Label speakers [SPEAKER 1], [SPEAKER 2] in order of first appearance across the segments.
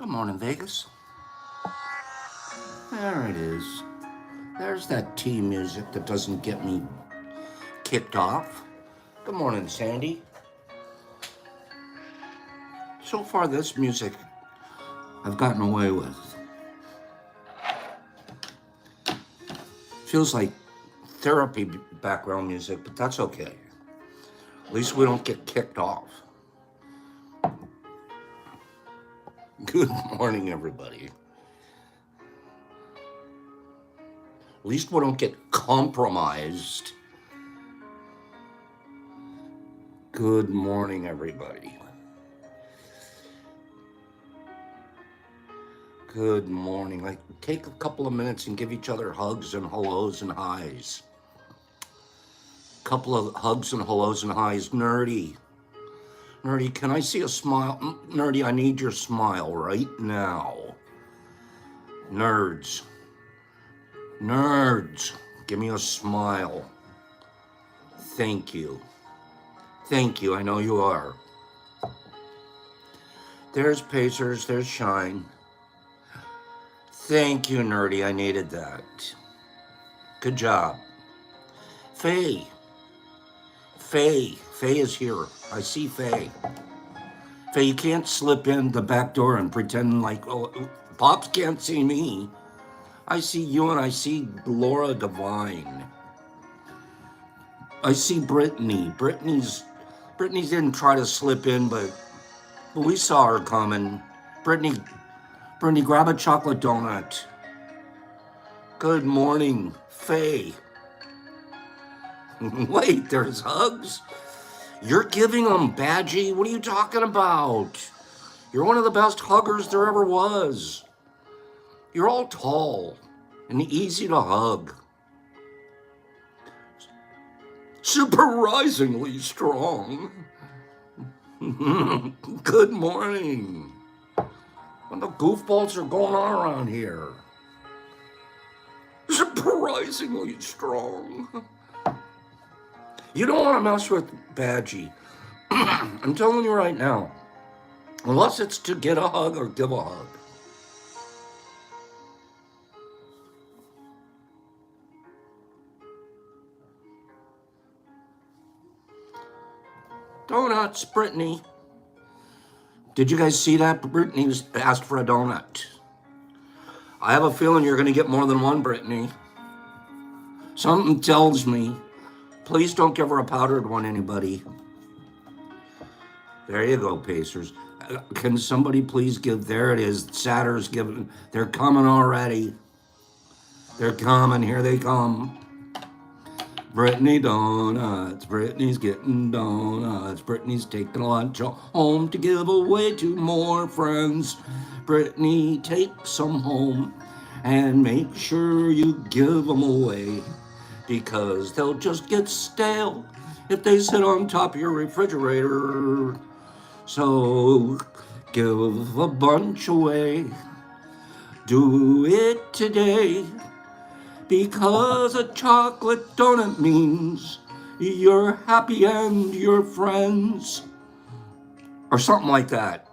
[SPEAKER 1] Good morning, Vegas. There it is. There's that tea music that doesn't get me kicked off. Good morning, Sandy. So far, this music I've gotten away with. Feels like therapy background music, but that's okay. At least we don't get kicked off. Good morning, everybody. At least we don't get compromised. Good morning, everybody. Good morning. Like, take a couple of minutes and give each other hugs and hellos and highs. Couple of hugs and hellos and highs. Nerdy. Nerdy, can I see a smile? Nerdy, I need your smile right now. Nerds. Nerds, give me a smile. Thank you. Thank you, I know you are. There's Pacers, there's Shine. Thank you, Nerdy, I needed that. Good job. Faye. Faye is here. I see Faye. Faye, you can't slip in the back door and pretend like, oh, Pops can't see me. I see you and I see Laura Devine. I see Brittany. Brittany didn't try to slip in, but we saw her coming. Brittany, grab a chocolate donut. Good morning, Faye. Wait, there's hugs? You're giving them, Badgie? What are you talking about? You're one of the best huggers there ever was. You're all tall and easy to hug. Surprisingly strong. Good morning. What the goofballs are going on around here? Surprisingly strong. You don't want to mess with Badgie. I'm telling you right now. Unless it's to get a hug or give a hug. Donuts, Brittany. Did you guys see that? Brittany asked for a donut. I have a feeling you're going to get more than one, Brittany. Something tells me. Please don't give her a powdered one, anybody. There you go, Pacers. Can somebody please give? There it is. Satter's giving. They're coming already. They're coming. Here they come. Brittany donuts. Brittany's getting donuts. Brittany's taking lunch home to give away to more friends. Brittany, take some home and make sure you give them away, because they'll just get stale if they sit on top of your refrigerator. So give a bunch away. Do it today. Because a chocolate donut means you're happy and you're friends. Or something like that.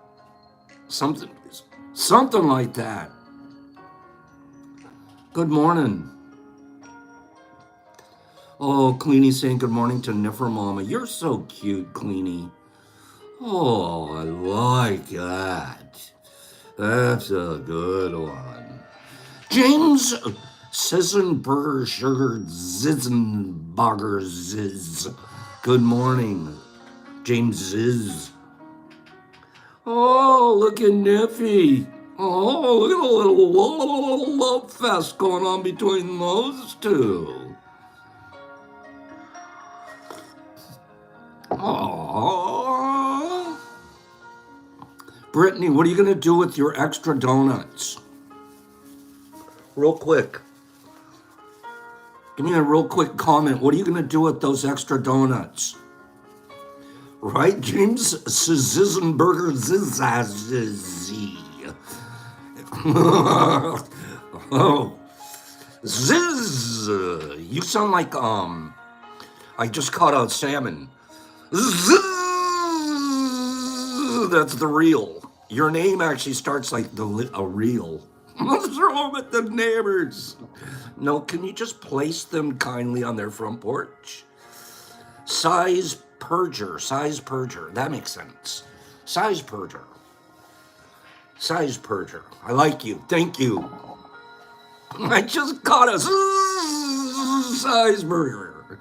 [SPEAKER 1] Something like that. Good morning. Oh, Cleanie saying good morning to Niffer Mama. You're so cute, Cleanie. Oh, I like that. That's a good one. James Sissenberger Sugar Zizenberger Ziz. Good morning, James Ziz. Oh, look at Niffy. Oh, look at a little love fest going on between those two. Oh, Brittany, what are you going to do with your extra donuts? Real quick. Give me a real quick comment. What are you going to do with those extra donuts? Right, James Zizenberger Zizazizzy. Oh, Ziz. You sound like I just caught a salmon. Zzz, that's the reel. Your name actually starts like a reel. Let's throw them at the neighbors. No, can you just place them kindly on their front porch? Size purger. That makes sense. Size purger. I like you. Thank you. I just caught a size burger.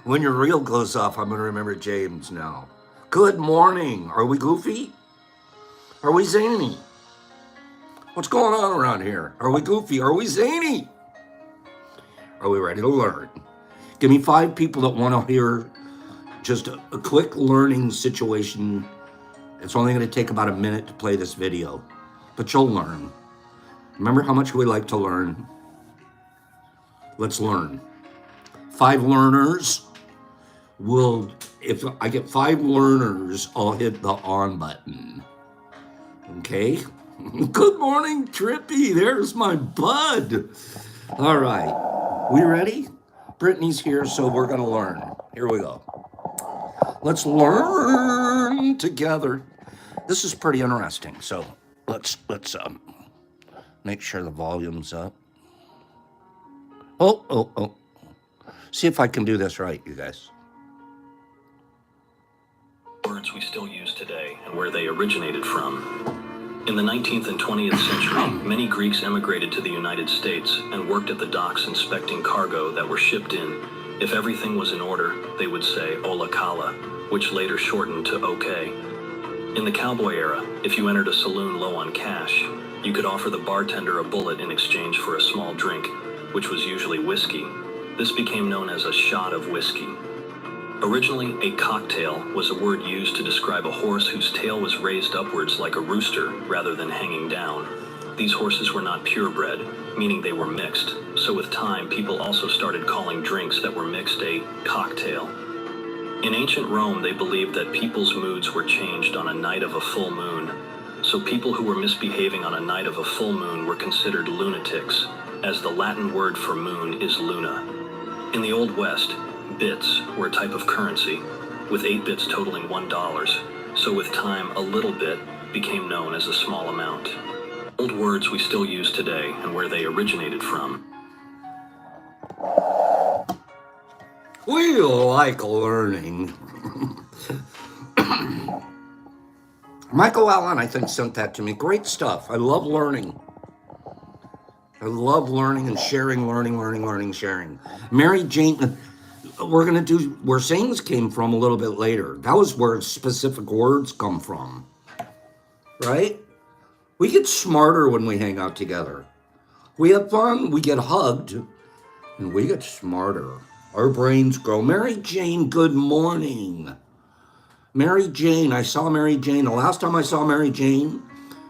[SPEAKER 1] When your reel goes off, I'm going to remember James now. Good morning. Are we goofy? Are we zany? What's going on around here? Are we goofy? Are we zany? Are we ready to learn? Give me 5 people that want to hear just a quick learning situation. It's only going to take about a minute to play this video, but you'll learn. Remember how much we like to learn? Let's learn. 5 learners will, if I get 5 learners, I'll hit the on button. Okay? Good morning, Trippy. There's my bud. All right. We ready? Brittany's here, so we're going to learn. Here we go. Let's learn together. This is pretty interesting. So let's make sure the volume's up. Oh. See if I can do this right, you guys.
[SPEAKER 2] Words we still use today and where they originated from. In the 19th and 20th century, many Greeks emigrated to the United States and worked at the docks inspecting cargo that were shipped in. If everything was in order, they would say "Ola Kala," which later shortened to "OK." In the cowboy era, if you entered a saloon low on cash, you could offer the bartender a bullet in exchange for a small drink, which was usually whiskey. This became known as a shot of whiskey. Originally, a cocktail was a word used to describe a horse whose tail was raised upwards like a rooster rather than hanging down. These horses were not purebred, meaning they were mixed, so with time people also started calling drinks that were mixed a cocktail. In ancient Rome, they believed that people's moods were changed on a night of a full moon, so people who were misbehaving on a night of a full moon were considered lunatics, as the Latin word for moon is luna. In the Old West, bits were a type of currency, with 8 bits totaling $1, so with time a little bit became known as a small amount. Old words we still use today and where they originated from.
[SPEAKER 1] We like learning. Michael Allen, I think, sent that to me. Great stuff. I love learning. I love learning and sharing, learning, sharing. Mary Jane, we're going to do where sayings came from a little bit later. That was where specific words come from, right? We get smarter when we hang out together. We have fun, we get hugged, and we get smarter. Our brains grow. Mary Jane, good morning. Mary Jane, I saw Mary Jane. The last time I saw Mary Jane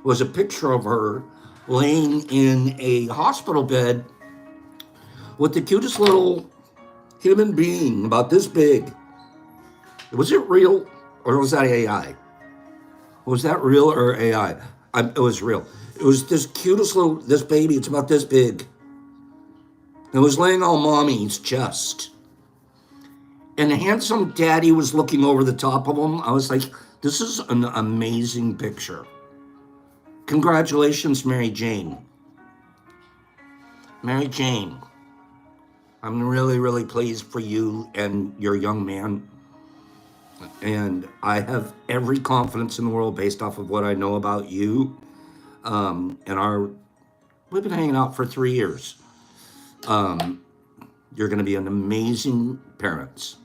[SPEAKER 1] was a picture of her laying in a hospital bed with the cutest little human being about this big. Was it real or was that AI? Was that real or AI? It was real. It was this cutest little, this baby, it's about this big. It was laying on mommy's chest. And the handsome daddy was looking over the top of him. I was like, this is an amazing picture. Congratulations, Mary Jane. Mary Jane, I'm really, really pleased for you and your young man. And I have every confidence in the world based off of what I know about you. We've been hanging out for 3 years. You're going to be an amazing parents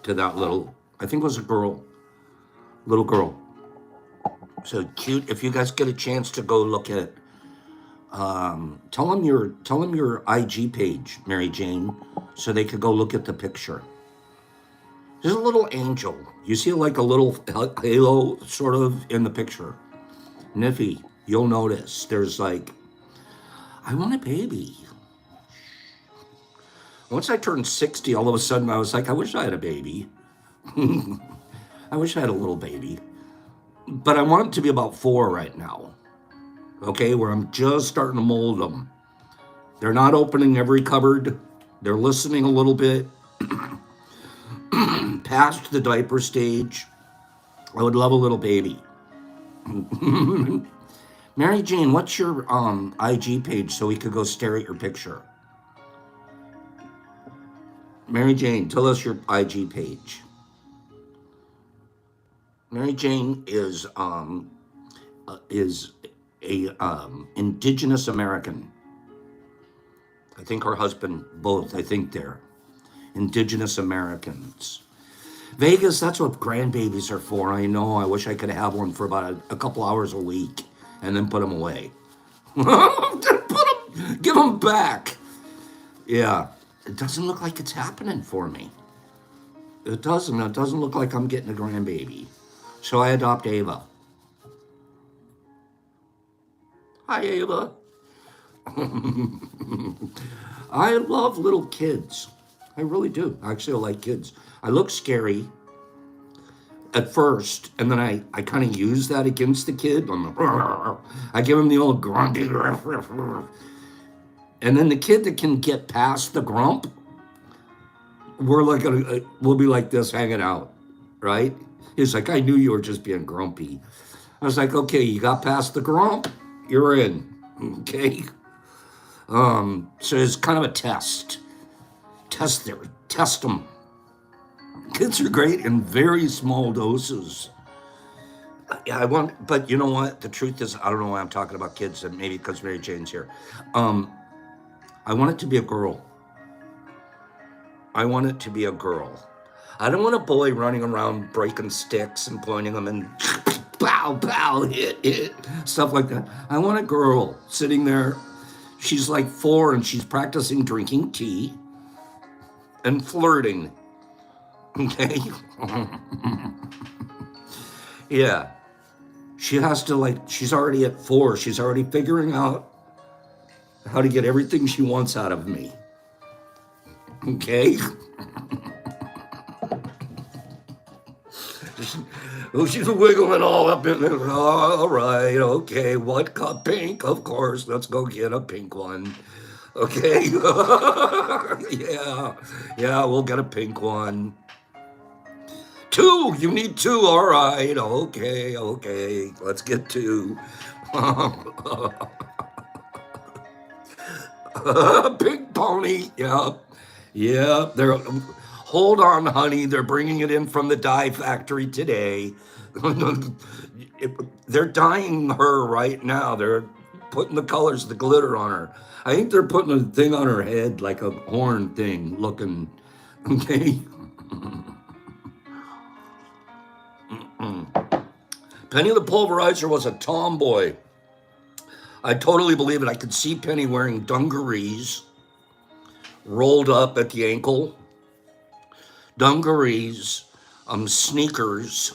[SPEAKER 1] to that little, I think it was a little girl. So cute. If you guys get a chance to go look at, tell them your IG page, Mary Jane, so they could go look at the picture. There's a little angel. You see like a little halo sort of in the picture. Niffy, you'll notice there's like, I want a baby. Once I turned 60, all of a sudden I was like, I wish I had a baby. I wish I had a little baby. But I want it to be about 4 right now. Okay, where I'm just starting to mold them. They're not opening every cupboard. They're listening a little bit. Past the diaper stage. I would love a little baby. Mary Jane, what's your IG page so we could go stare at your picture? Mary Jane, tell us your IG page. Mary Jane is a indigenous American. I think her husband, both, I think they're indigenous Americans. Vegas, that's what grandbabies are for. I know. I wish I could have one for about a couple hours a week and then put them away. Give them back. Yeah. It doesn't look like it's happening for me. It doesn't. It doesn't look like I'm getting a grandbaby. So I adopt Ava. Hi, Ava. I love little kids. I really do. Actually, I like kids. I look scary at first, and then I kind of use that against the kid. I give him the old grunty. And then the kid that can get past the grump, we'll be like this hanging out, right? He's like, I knew you were just being grumpy. I was like, okay, you got past the grump, you're in, okay? So it's kind of a test. Test them. Kids are great in very small doses. Yeah, but you know what? The truth is, I don't know why I'm talking about kids, and maybe because Mary Jane's here. I want it to be a girl. I want it to be a girl. I don't want a boy running around breaking sticks and pointing them and pow, pow, hit, stuff like that. I want a girl sitting there. She's like 4 and she's practicing drinking tea and flirting. Okay? Yeah. She has to she's already at 4. She's already figuring out how to get everything she wants out of me. Okay? Oh, she's wiggling all up in there. All right, okay. What cup? Pink, of course. Let's go get a pink one. Okay? Yeah, we'll get a pink one. 2, you need 2. All right, okay. Let's get 2. Pink pony, yeah. Hold on, honey. They're bringing it in from the dye factory today. They're dyeing her right now. They're putting the colors, the glitter on her. I think they're putting a thing on her head, like a horn thing looking. Okay. Penny the Pulverizer was a tomboy. I totally believe it. I could see Penny wearing dungarees rolled up at the ankle, dungarees, sneakers,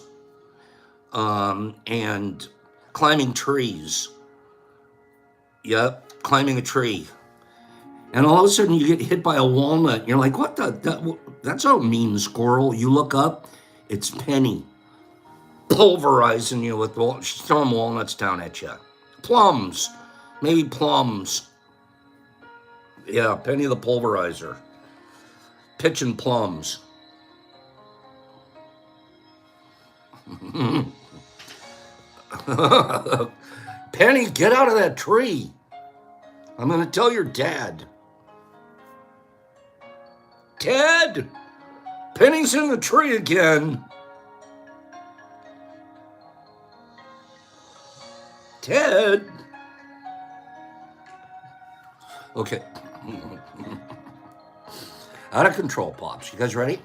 [SPEAKER 1] and climbing trees. Yep, climbing a tree. And all of a sudden you get hit by a walnut. And you're like, what that's a mean squirrel. You look up, it's Penny pulverizing you with, she's throwing walnuts down at you. Plums, maybe plums. Yeah, Penny the Pulverizer. Pitching plums. Penny, get out of that tree. I'm going to tell your dad. Ted, Penny's in the tree again. Ted. Okay. Out of control, Pops. You guys ready?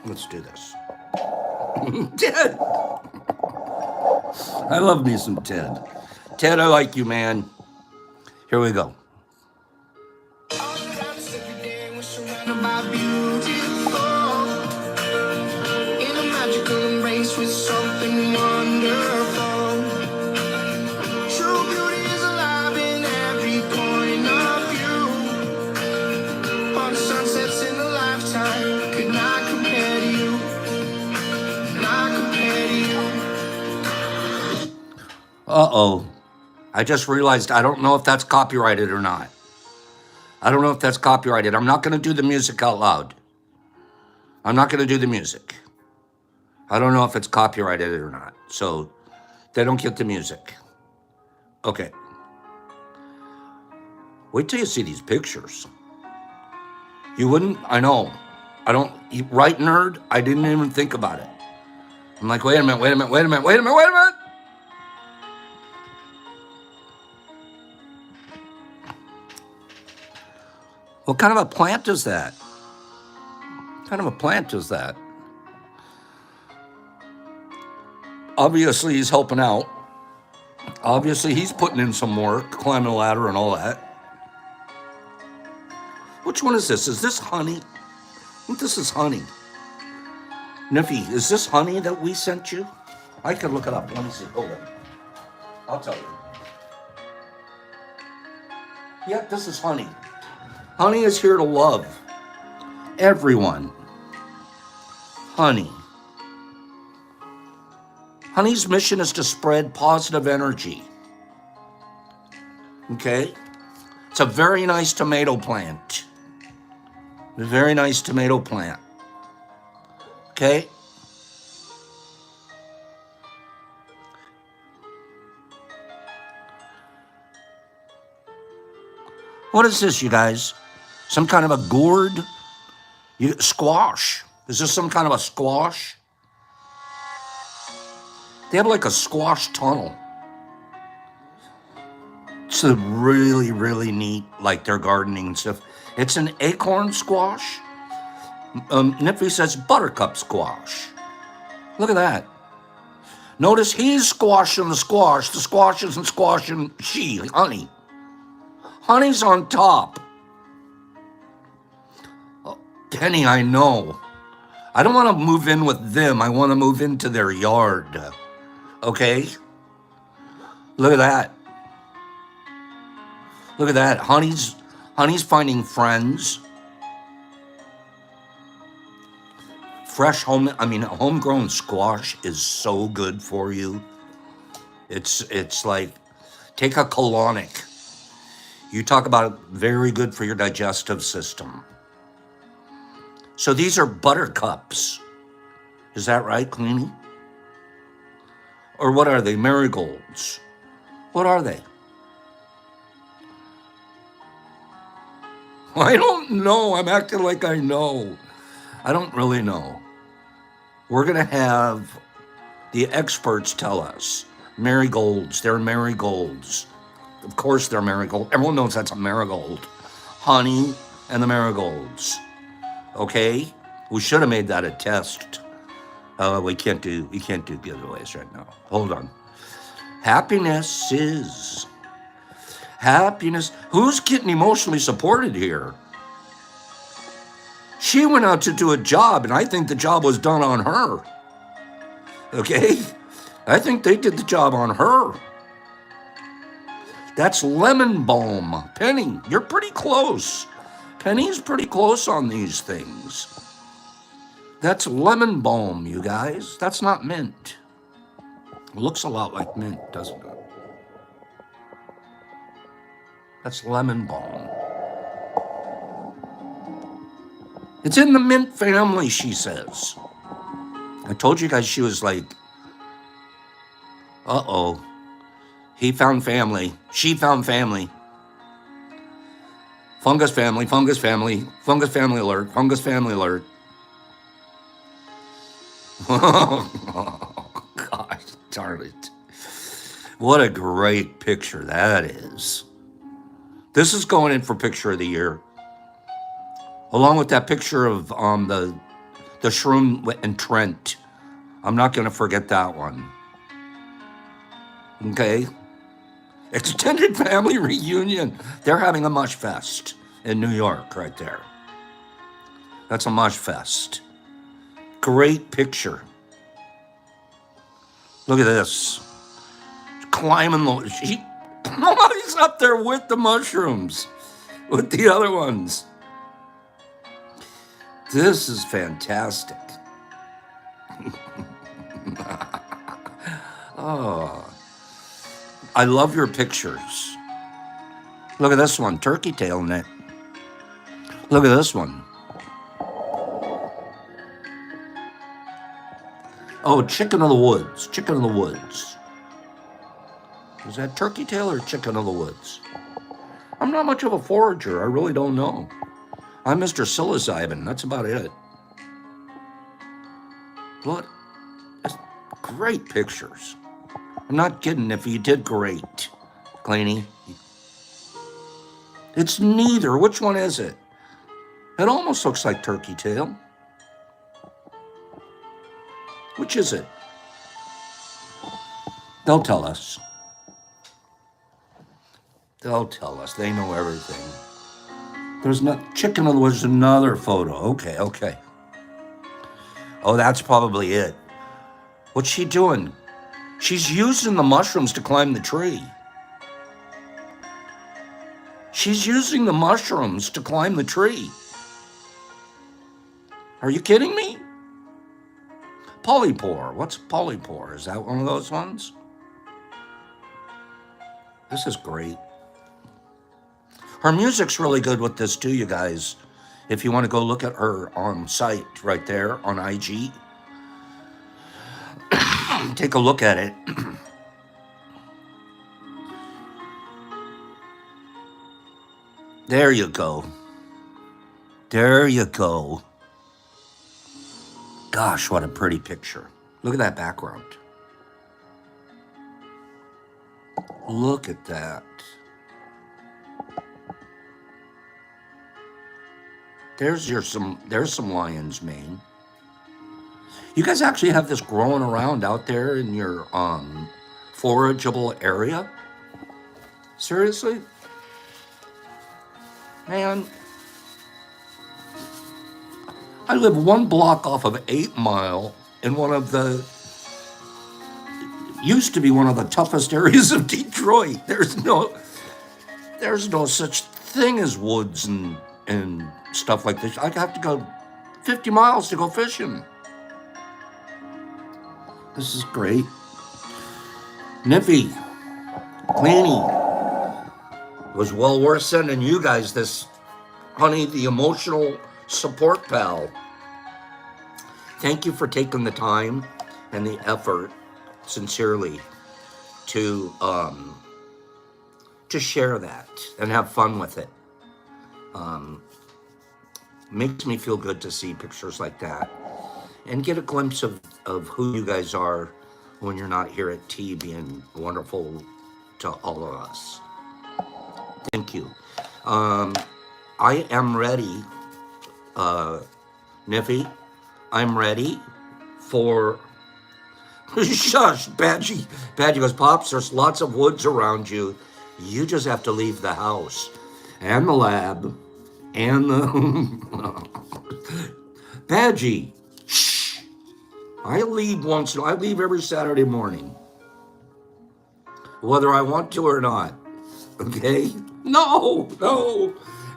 [SPEAKER 1] Let's do this. Ted. I love me some Ted. Ted, I like you, man. Here we go. With something wonderful. True beauty is alive in every point of view. All the sunsets in a lifetime could not compare to you. Not compare to you. Uh-oh. I just realized I don't know if that's copyrighted or not. I don't know if that's copyrighted. I'm not going to do the music out loud. I'm not going to do the music. I don't know if it's copyrighted or not. So they don't get the music. Okay. Wait till you see these pictures. You wouldn't, I know. I don't, right, nerd? I didn't even think about it. I'm like, wait a minute. What kind of a plant is that? What kind of a plant is that? Obviously, he's helping out. Obviously, he's putting in some work, climbing a ladder and all that. Which one is this? Is this honey? I think this is honey. Niffy, is this honey that we sent you? I can look it up. Let me see. Hold on. I'll tell you. Yeah, this is honey. Honey is here to love everyone. Honey. Honey's mission is to spread positive energy. Okay? It's a very nice tomato plant. A very nice tomato plant. Okay? What is this, you guys? Some kind of a gourd? Squash. Is this some kind of a squash? They have like a squash tunnel. It's a really, really neat, like their gardening and stuff. It's an acorn squash. Niffy says buttercup squash. Look at that. Notice he's squashing the squash. The squash isn't squashing honey. Honey's on top. Oh, Penny, I know. I don't want to move in with them. I want to move into their yard. Okay? Look at that. Look at that. Honey's finding friends. Homegrown squash is so good for you. It's like, take a colonic. You talk about very good for your digestive system. So these are buttercups. Is that right, Queenie? Or what are they? Marigolds. What are they? I don't know. I'm acting like I know. I don't really know. We're going to have the experts tell us. Marigolds. They're marigolds. Of course they're marigold. Everyone knows that's a marigold. Honey and the marigolds. Okay? We should have made that a test. We can't do giveaways right now. Hold on. Happiness. Who's getting emotionally supported here? She went out to do a job, and I think the job was done on her. Okay? I think they did the job on her. That's lemon balm. Penny, you're pretty close. Penny's pretty close on these things. That's lemon balm, you guys. That's not mint. It looks a lot like mint, doesn't it? That's lemon balm. It's in the mint family, she says. I told you guys she was like, uh-oh. He found family. She found family. Fungus family alert, fungus family alert. Oh, gosh, darn it. What a great picture that is. This is going in for picture of the year. Along with that picture of the Shroom and Trent. I'm not going to forget that one. Okay? Extended family reunion. They're having a mush fest in New York right there. That's a mush fest. Great picture. Look at this. Climbing he's up there with the mushrooms. With the other ones. This is fantastic. Oh. I love your pictures. Look at this one, turkey tail neck. Look at this one. Oh, chicken of the woods. Chicken of the woods. Is that turkey tail or chicken of the woods? I'm not much of a forager. I really don't know. I'm Mr. Psilocybin. That's about it. What? That's great pictures. I'm not kidding if you did great, Claney. It's neither. Which one is it? It almost looks like turkey tail. Which is it? They'll tell us. They'll tell us. They know everything. There's not chicken of the woods. Another photo. Okay. Oh, that's probably it. What's she doing? She's using the mushrooms to climb the tree. She's using the mushrooms to climb the tree. Are you kidding me? Polypore. What's polypore? Is that one of those ones? This is great. Her music's really good with this too, you guys. If you want to go look at her on site right there on IG, take a look at it. There you go. There you go. Gosh, what a pretty picture. Look at that background. Look at that. There's some lion's mane. You guys actually have this growing around out there in your forageable area? Seriously? Man, I live one block off of 8 Mile in one of the, used to be one of the toughest areas of Detroit. There's no such thing as woods and stuff like this. I have to go 50 miles to go fishing. This is great. Niffy, Claney, was well worth sending you guys this, honey, the emotional support pal. Thank you for taking the time and the effort, sincerely, to share that and have fun with it. Makes me feel good to see pictures like that and get a glimpse of who you guys are when you're not here at tea, being wonderful to all of us. Thank you. I am ready, Niffy. I'm ready for... Shush, Badgie. Badgie goes, Pops, there's lots of woods around you. You just have to leave the house and the lab and the... Badgie, shh. I leave every Saturday morning, whether I want to or not. Okay? No.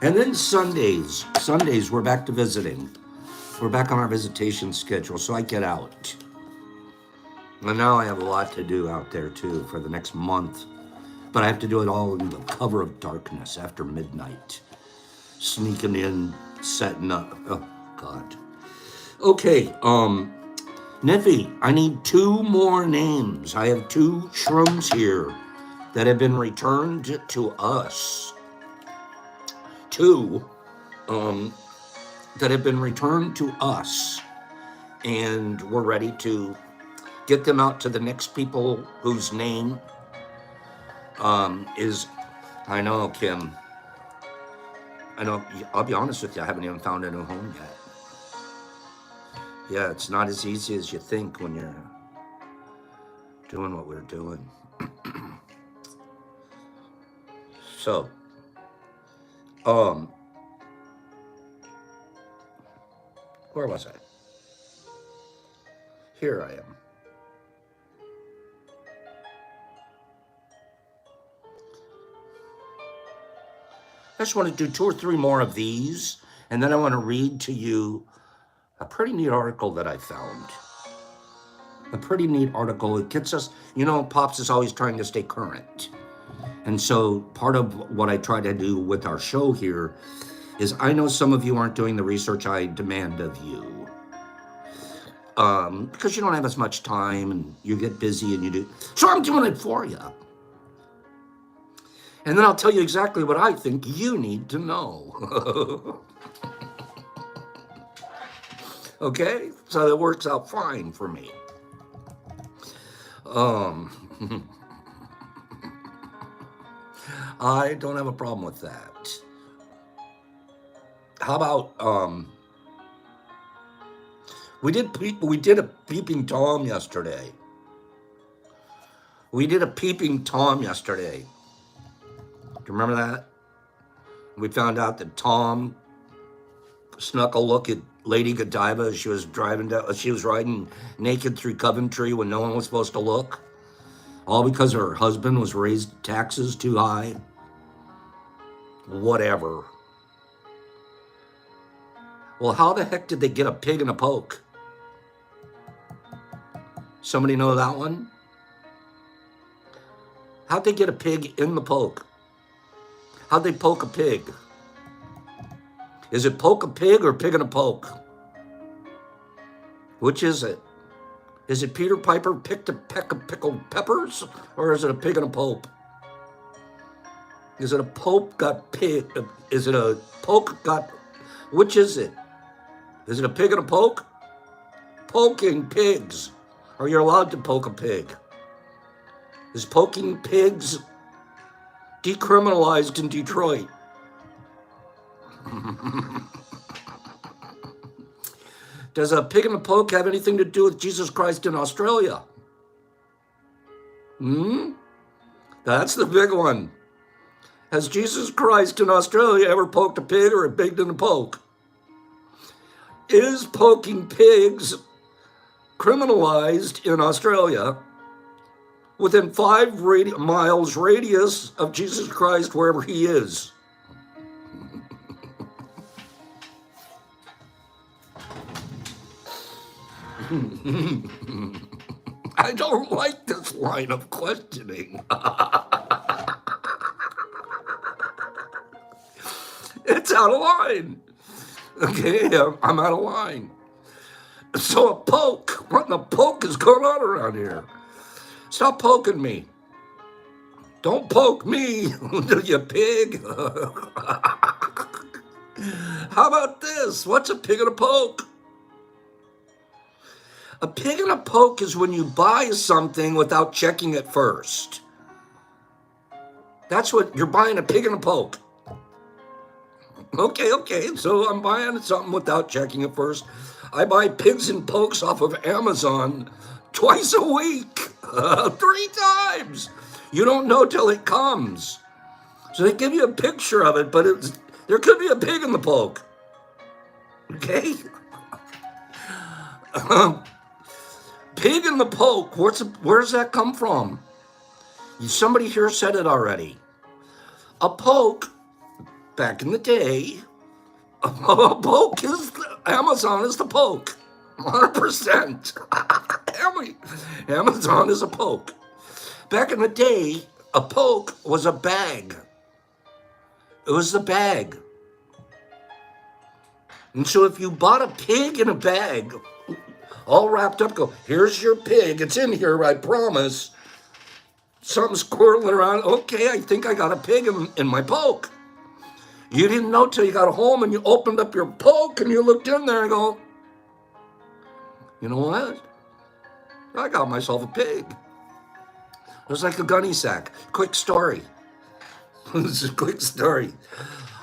[SPEAKER 1] And then Sundays we're back to visiting. We're back on our visitation schedule, so I get out. And now I have a lot to do out there too for the next month. But I have to do it all in the cover of darkness after midnight. Sneaking in, setting up. Oh, God. Okay, Niffy, I need 2 more names. I have 2 shrooms here that have been returned to us. 2 that have been returned to us. And we're ready to get them out to the next people whose name is... I know, Kim. I know, I'll be honest with you, I haven't even found a new home yet. Yeah, it's not as easy as you think when you're doing what we're doing. So, where was I? Here I am. I just want to do 2 or 3 more of these, and then I want to read to you a pretty neat article that I found. A pretty neat article. It gets us, Pops is always trying to stay current. And so part of what I try to do with our show here is I know some of you aren't doing the research I demand of you. because you don't have as much time and you get busy and you do. So I'm doing it for you. And then I'll tell you exactly what I think you need to know. Okay? So that works out fine for me. I don't have a problem with that. How about we did a peeping Tom yesterday. We did a peeping Tom yesterday. Do you remember that? We found out that Tom snuck a look at Lady Godiva as she was driving down. She was riding naked through Coventry when no one was supposed to look, all because her husband was raised taxes too high. Whatever. Well, how the heck did they get a pig in a poke? Somebody know that one? How'd they get a pig in the poke? How'd they poke a pig? Is it poke a pig or pig in a poke? Which is it? Is it Peter Piper picked a peck of pickled peppers, or is it a pig in a poke? Is it a pope got pig? Is it a poke got? Which is it? Is it a pig in a poke? Poking pigs. Are you allowed to poke a pig? Is poking pigs decriminalized in Detroit? Does a pig in a poke have anything to do with Jesus Christ in Australia? That's the big one. Has Jesus Christ in Australia ever poked a pig or a pig in a poke? Is poking pigs criminalized in Australia within 5 miles radius of Jesus Christ wherever he is? I don't like this line of questioning. It's out of line. Okay, I'm out of line. So a poke. What in the poke is going on around here? Stop poking me. Don't poke me, you pig. How about this? What's a pig in a poke? A pig in a poke is when you buy something without checking it first. That's what you're buying, a pig in a poke. Okay, so I'm buying something without checking it first. I buy pigs and pokes off of Amazon twice a week, 3 times. You don't know till it comes. So they give you a picture of it, but there could be a pig in the poke. Okay? Pig in the poke, where's that come from? Somebody here said it already. A poke, back in the day, a poke is, Amazon is the poke. 100%. Amazon is a poke. Back in the day, a poke was a bag. It was the bag. And so if you bought a pig in a bag, all wrapped up, go, here's your pig. It's in here, I promise. Something's squirreling around. Okay, I think I got a pig in my poke. You didn't know till you got home and you opened up your poke and you looked in there and go, you know what? I got myself a pig. It was like a gunny sack. Quick story. This is a quick story.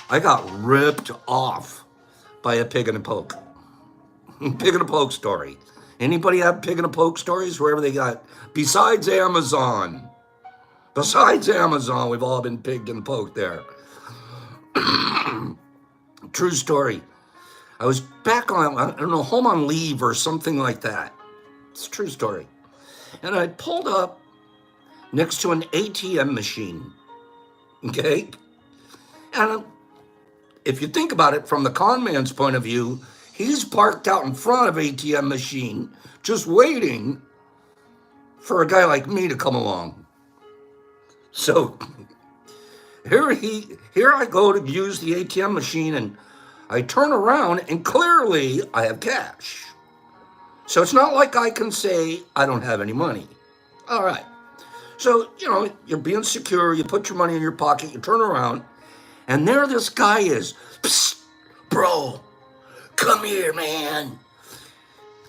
[SPEAKER 1] I got ripped off by a pig in a poke. Pig in a poke story. Anybody have pig in a poke stories wherever they got? Besides Amazon. Besides Amazon, we've all been pigged and poked there. True story. I was back on, I don't know, home on leave or something like that. It's a true story. And I pulled up next to an ATM machine. Okay? And if you think about it from the con man's point of view, he's parked out in front of ATM machine, just waiting for a guy like me to come along. So here I go to use the ATM machine, and I turn around, and clearly I have cash. So it's not like I can say I don't have any money. All right. So, you're being secure. You put your money in your pocket. You turn around. And there this guy is. Psst, bro, come here, man.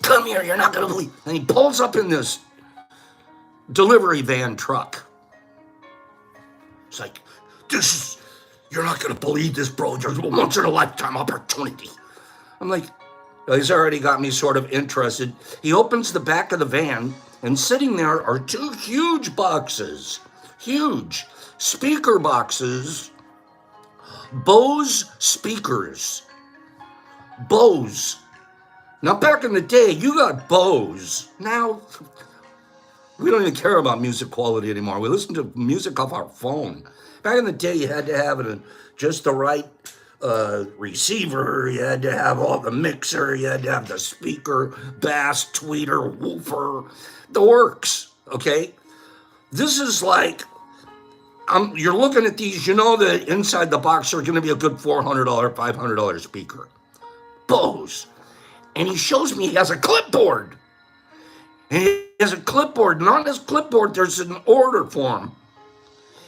[SPEAKER 1] Come here. You're not going to believe. And he pulls up in this delivery van truck. It's like, you're not going to believe this, bro. There's a once in a lifetime opportunity. I'm like, he's already got me sort of interested. He opens the back of the van, and sitting there are two huge boxes. Huge speaker boxes. Bose speakers. Bose. Now, back in the day, you got Bose. Now, we don't even care about music quality anymore. We listen to music off our phone. Back in the day, you had to have just the right receiver. You had to have all the mixer. You had to have the speaker, bass, tweeter, woofer, the works. Okay, this is like you're looking at these. You know that inside the box are going to be a good $400, $500 speaker, Bose, and he shows me he has a clipboard. And he has a clipboard, and on this clipboard there's an order form.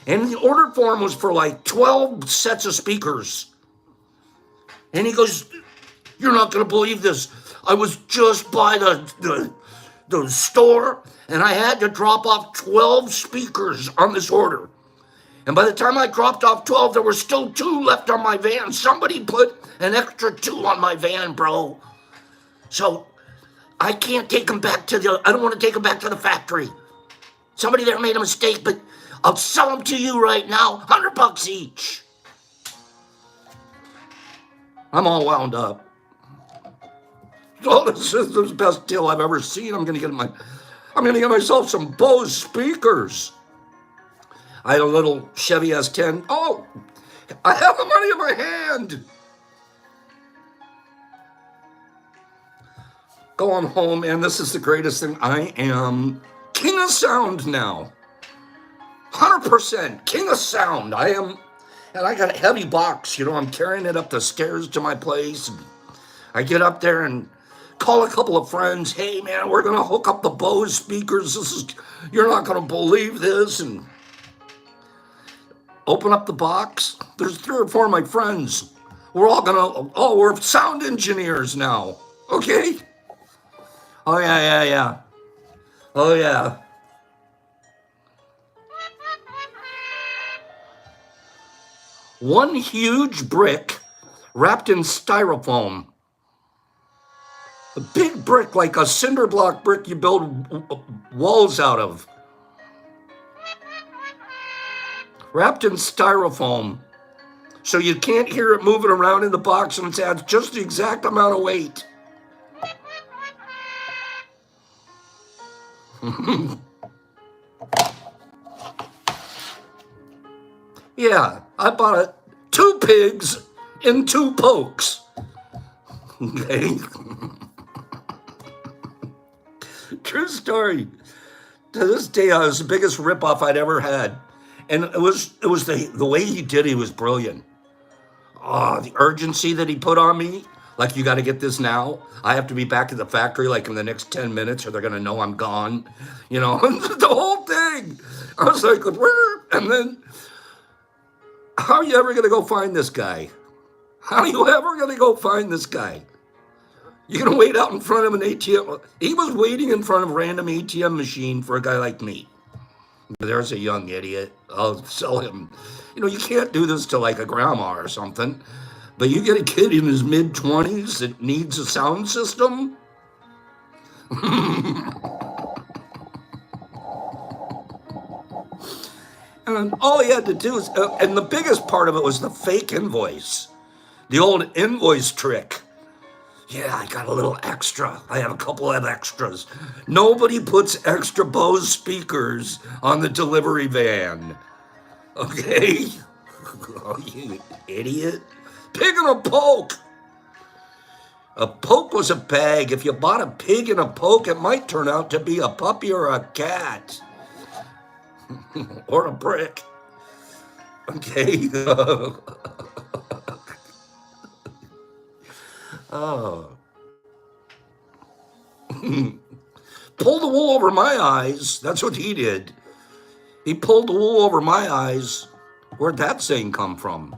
[SPEAKER 1] And the order form was for like 12 sets of speakers. And he goes, you're not going to believe this. I was just by the store, and I had to drop off 12 speakers on this order. And by the time I dropped off 12, there were still 2 left on my van. Somebody put an extra 2 on my van, bro. So I can't take them back I don't want to take them back to the factory. Somebody there made a mistake, but I'll sell them to you right now, $100 each. I'm all wound up. Oh, this is the best deal I've ever seen. I'm gonna get myself some Bose speakers. I had a little Chevy S10. Oh, I have the money in my hand. Going home, and this is the greatest thing. I am king of sound now. 100% king of sound. I am, and I got a heavy box. I'm carrying it up the stairs to my place. And I get up there and call a couple of friends. Hey, man, we're going to hook up the Bose speakers. You're not going to believe this. And open up the box. There's 3 or 4 of my friends. We're sound engineers now. Okay? Oh, yeah. Oh, yeah. One huge brick wrapped in styrofoam. A big brick, like a cinder block brick you build walls out of. Wrapped in styrofoam. So you can't hear it moving around in the box, and it adds just the exact amount of weight. Yeah, I bought it. 2 pigs and 2 pokes. Okay. True story. To this day, it was the biggest ripoff I'd ever had. And it was the way he did it was brilliant. The urgency that he put on me. Like, you got to get this now. I have to be back at the factory like in the next 10 minutes or they're going to know I'm gone. The whole thing. I was like, where? And then, how are you ever going to go find this guy? How are you ever going to go find this guy? You're going to wait out in front of an ATM. He was waiting in front of a random ATM machine for a guy like me. There's a young idiot. I'll sell him. You can't do this to like a grandma or something. But you get a kid in his mid-20s that needs a sound system. And all he had to do is, and the biggest part of it was the fake invoice. The old invoice trick. Yeah, I got a little extra. I have a couple of extras. Nobody puts extra Bose speakers on the delivery van. Okay? Oh, you idiot. Pig and a poke. A poke was a bag. If you bought a pig and a poke, it might turn out to be a puppy or a cat. Or a brick. Okay? Oh. Pulled the wool over my eyes. That's what he did. He pulled the wool over my eyes. Where'd that saying come from?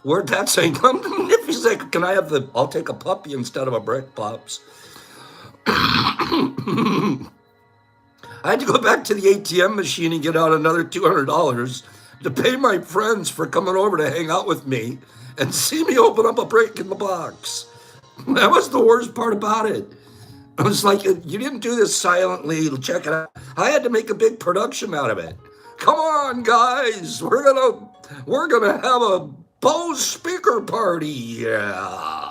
[SPEAKER 1] Where'd that saying come from? If he's like, can I have I'll take a puppy instead of a brick, Pops. I had to go back to the ATM machine and get out another $200 to pay my friends for coming over to hang out with me and see me open up a break in the box. That was the worst part about it. I was like, you didn't do this silently. Check it out. I had to make a big production out of it. Come on, guys. We're gonna have a Bose speaker party. Yeah.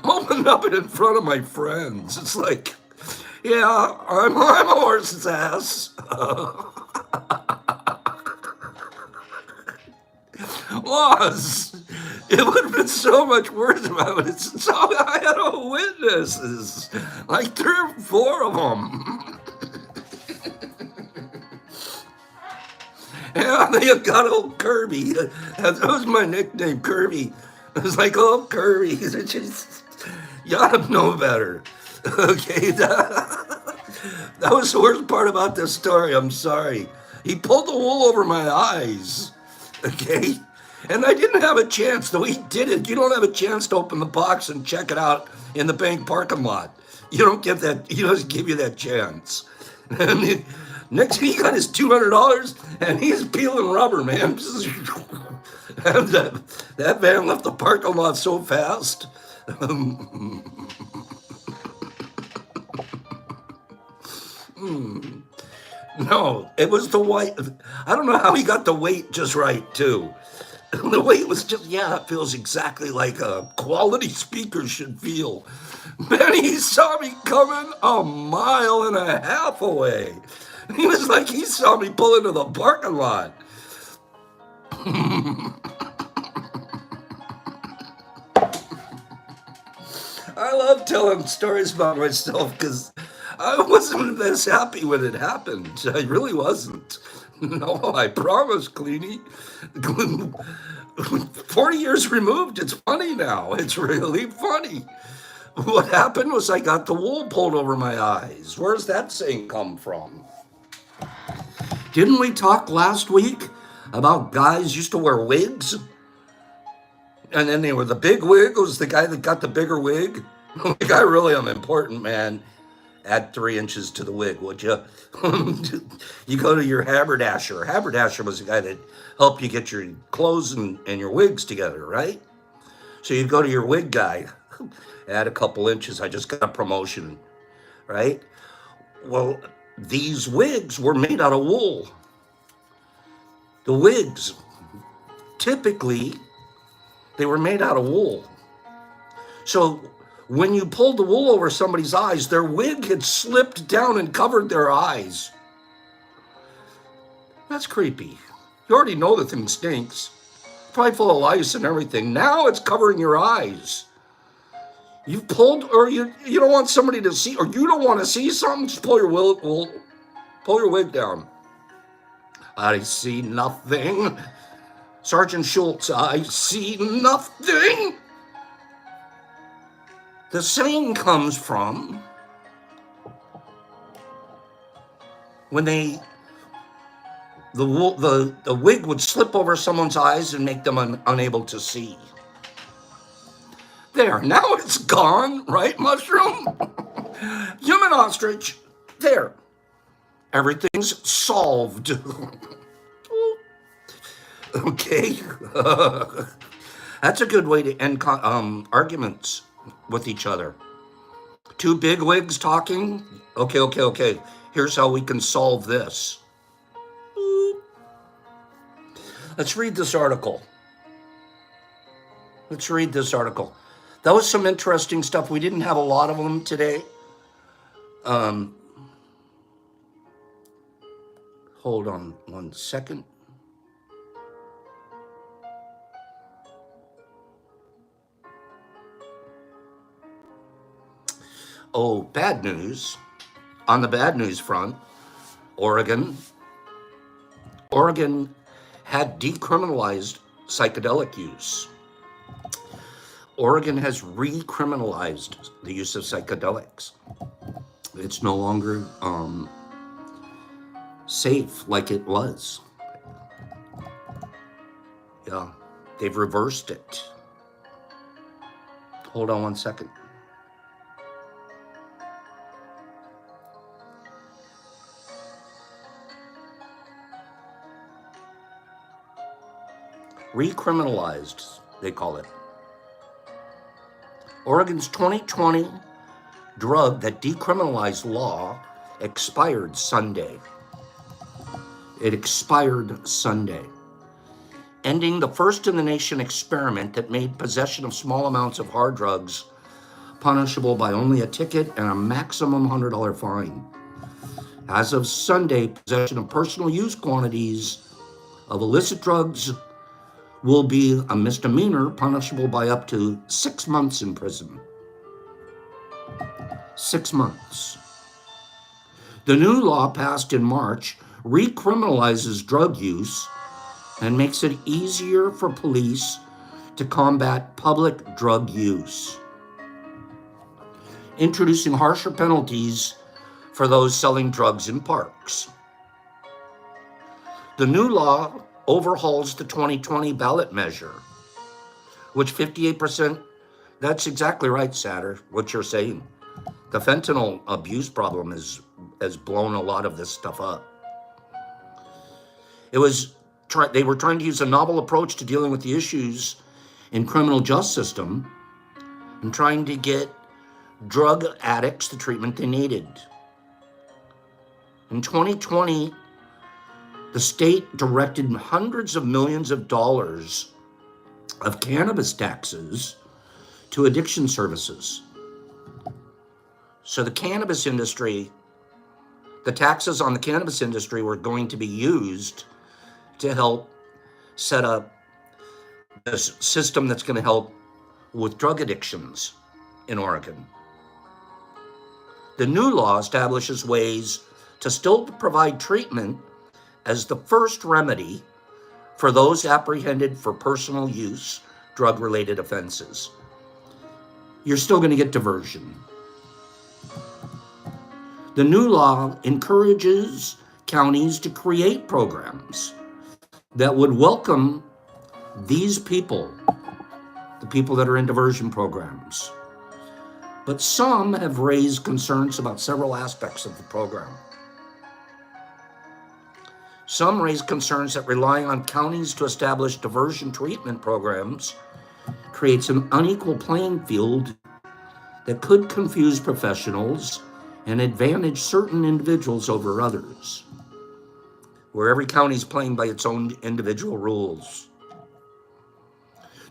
[SPEAKER 1] Open up it in front of my friends. It's like, yeah, I'm a horse's ass. It would have been so much worse if I had witnesses, like 3 or 4 of them. Yeah, they got old Kirby. That was my nickname, Kirby. It was like, oh, Kirby. You ought to know better. Okay, that was the worst part about this story. I'm sorry. He pulled the wool over my eyes. Okay? And I didn't have a chance, though he did it. You don't have a chance to open the box and check it out in the bank parking lot. You don't get that, he doesn't give you that chance. And next he got his $200 and he's peeling rubber, man. And that van left the parking lot so fast. No, it was the white. I don't know how he got the weight just right, too. The weight was just, yeah, it feels exactly like a quality speaker should feel. Man, he saw me coming 1.5 miles away. He was like, he saw me pull into the parking lot. I love telling stories about myself because I wasn't this happy when it happened. I really wasn't. No, I promise, Cleanie. 40 years removed, it's funny now. It's really funny. What happened was I got the wool pulled over my eyes. Where's that saying come from? Didn't we talk last week about guys used to wear wigs? And then they were the big wig was the guy that got the bigger wig. Like, I really am important, man. Add 3 inches to the wig, would you? You go to your haberdasher. Haberdasher was the guy that helped you get your clothes and your wigs together, right? So you go to your wig guy. Add a couple inches. I just got a promotion, right? Well, these wigs were made out of wool. The wigs, typically, they were made out of wool. So when you pulled the wool over somebody's eyes, their wig had slipped down and covered their eyes. That's creepy. You already know the thing stinks. It's probably full of lice and everything. Now it's covering your eyes. You pulled, or you don't want somebody to see, or you don't want to see something, just pull your wig down. I see nothing. Sergeant Schultz, I see nothing. The saying comes from when the wig would slip over someone's eyes and make them unable to see. There, now it's gone, right, Mushroom? Human ostrich, there. Everything's solved. Okay. That's a good way to end arguments with each other. 2 big wigs talking. Okay. Here's how we can solve this. Let's read this article. That was some interesting stuff. We didn't have a lot of them today. Hold on 1 second. Oh, bad news. On the bad news front, Oregon had decriminalized psychedelic use. Oregon has recriminalized the use of psychedelics. It's no longer safe like it was. Yeah, they've reversed it. Hold on one second. Recriminalized, they call it. Oregon's 2020 drug that decriminalized law expired Sunday. It expired Sunday, ending the first in the nation experiment that made possession of small amounts of hard drugs punishable by only a ticket and a maximum $100 fine. As of Sunday, possession of personal use quantities of illicit drugs will be a misdemeanor punishable by up to 6 months in prison. 6 months. The new law passed in March recriminalizes drug use and makes it easier for police to combat public drug use, introducing harsher penalties for those selling drugs in parks. The new law overhauls the 2020 ballot measure, which 58%, that's exactly right, Satter, what you're saying. The fentanyl abuse problem has blown a lot of this stuff up. They were trying to use a novel approach to dealing with the issues in criminal justice system and trying to get drug addicts the treatment they needed. In 2020, the state directed hundreds of millions of dollars of cannabis taxes to addiction services. So the cannabis industry, the taxes on the cannabis industry were going to be used to help set up this system that's going to help with drug addictions in Oregon. The new law establishes ways to still provide treatment as the first remedy for those apprehended for personal use drug-related offenses. You're still going to get diversion. The new law encourages counties to create programs that would welcome these people, the people that are in diversion programs. But some have raised concerns about several aspects of the program. Some raise concerns that relying on counties to establish diversion treatment programs creates an unequal playing field that could confuse professionals and advantage certain individuals over others, where every county is playing by its own individual rules.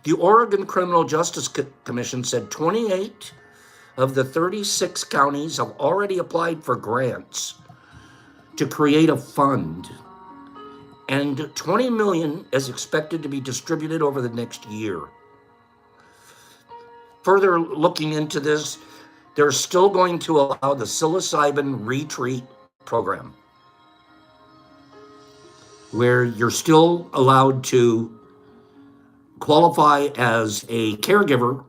[SPEAKER 1] The Oregon Criminal Justice Commission said 28 of the 36 counties have already applied for grants to create a fund, and $20 million is expected to be distributed over the next year. Further looking into this, they're still going to allow the psilocybin retreat program, where you're still allowed to qualify as a caregiver,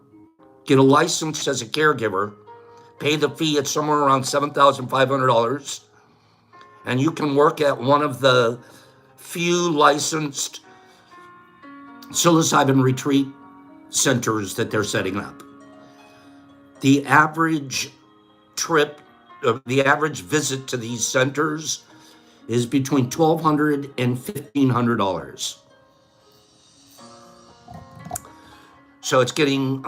[SPEAKER 1] get a license as a caregiver, pay the fee at somewhere around $7,500, and you can work at one of the few licensed psilocybin retreat centers that they're setting up. The average visit to these centers is between $1,200 and $1,500. So it's getting,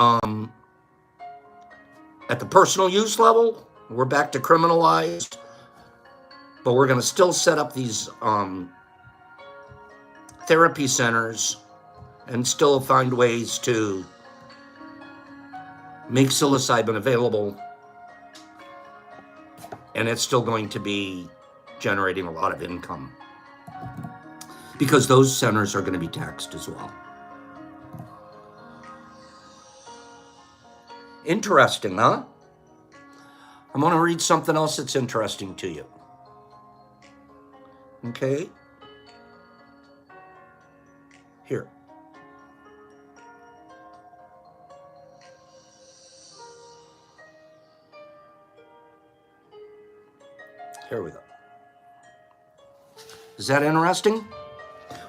[SPEAKER 1] at the personal use level, we're back to criminalized, but we're going to still set up these therapy centers and still find ways to make psilocybin available, and it's still going to be generating a lot of income because those centers are going to be taxed as well. Interesting, huh? I'm going to read something else that's interesting to you. Okay? Here. Here we go. Is that interesting?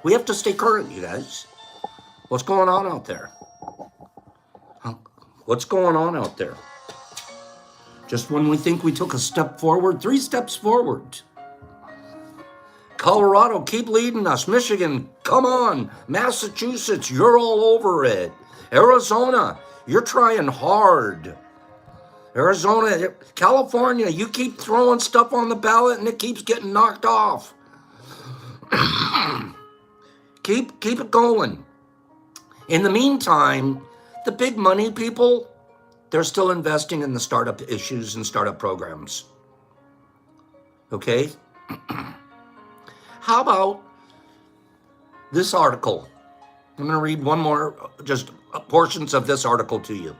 [SPEAKER 1] We have to stay current, you guys. What's going on out there? What's going on out there? Just when we think we took a step forward, 3 steps forward. Colorado, keep leading us. Michigan, come on. Massachusetts, you're all over it. Arizona, you're trying hard. Arizona, California, you keep throwing stuff on the ballot and it keeps getting knocked off. Keep it going. In the meantime, the big money people, they're still investing in the startup issues and startup programs. Okay? How about this article? I'm going to read one more, just portions of this article to you.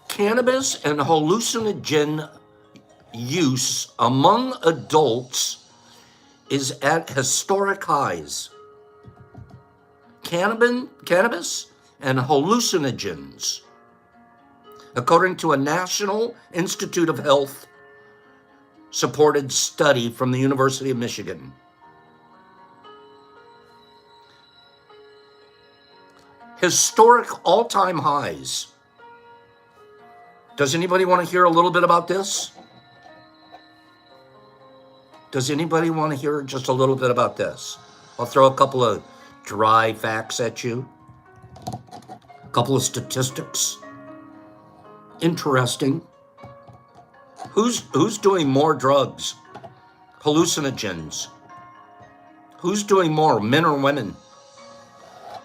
[SPEAKER 1] Cannabis and hallucinogen use among adults is at historic highs. Cannabis and hallucinogens, according to a National Institute of Health supported study from the University of Michigan. Historic all-time highs. Does anybody want to hear a little bit about this? Does anybody want to hear just a little bit about this? I'll throw a couple of dry facts at you. A couple of statistics. Interesting. Who's doing more drugs? Hallucinogens. Who's doing more, men or women?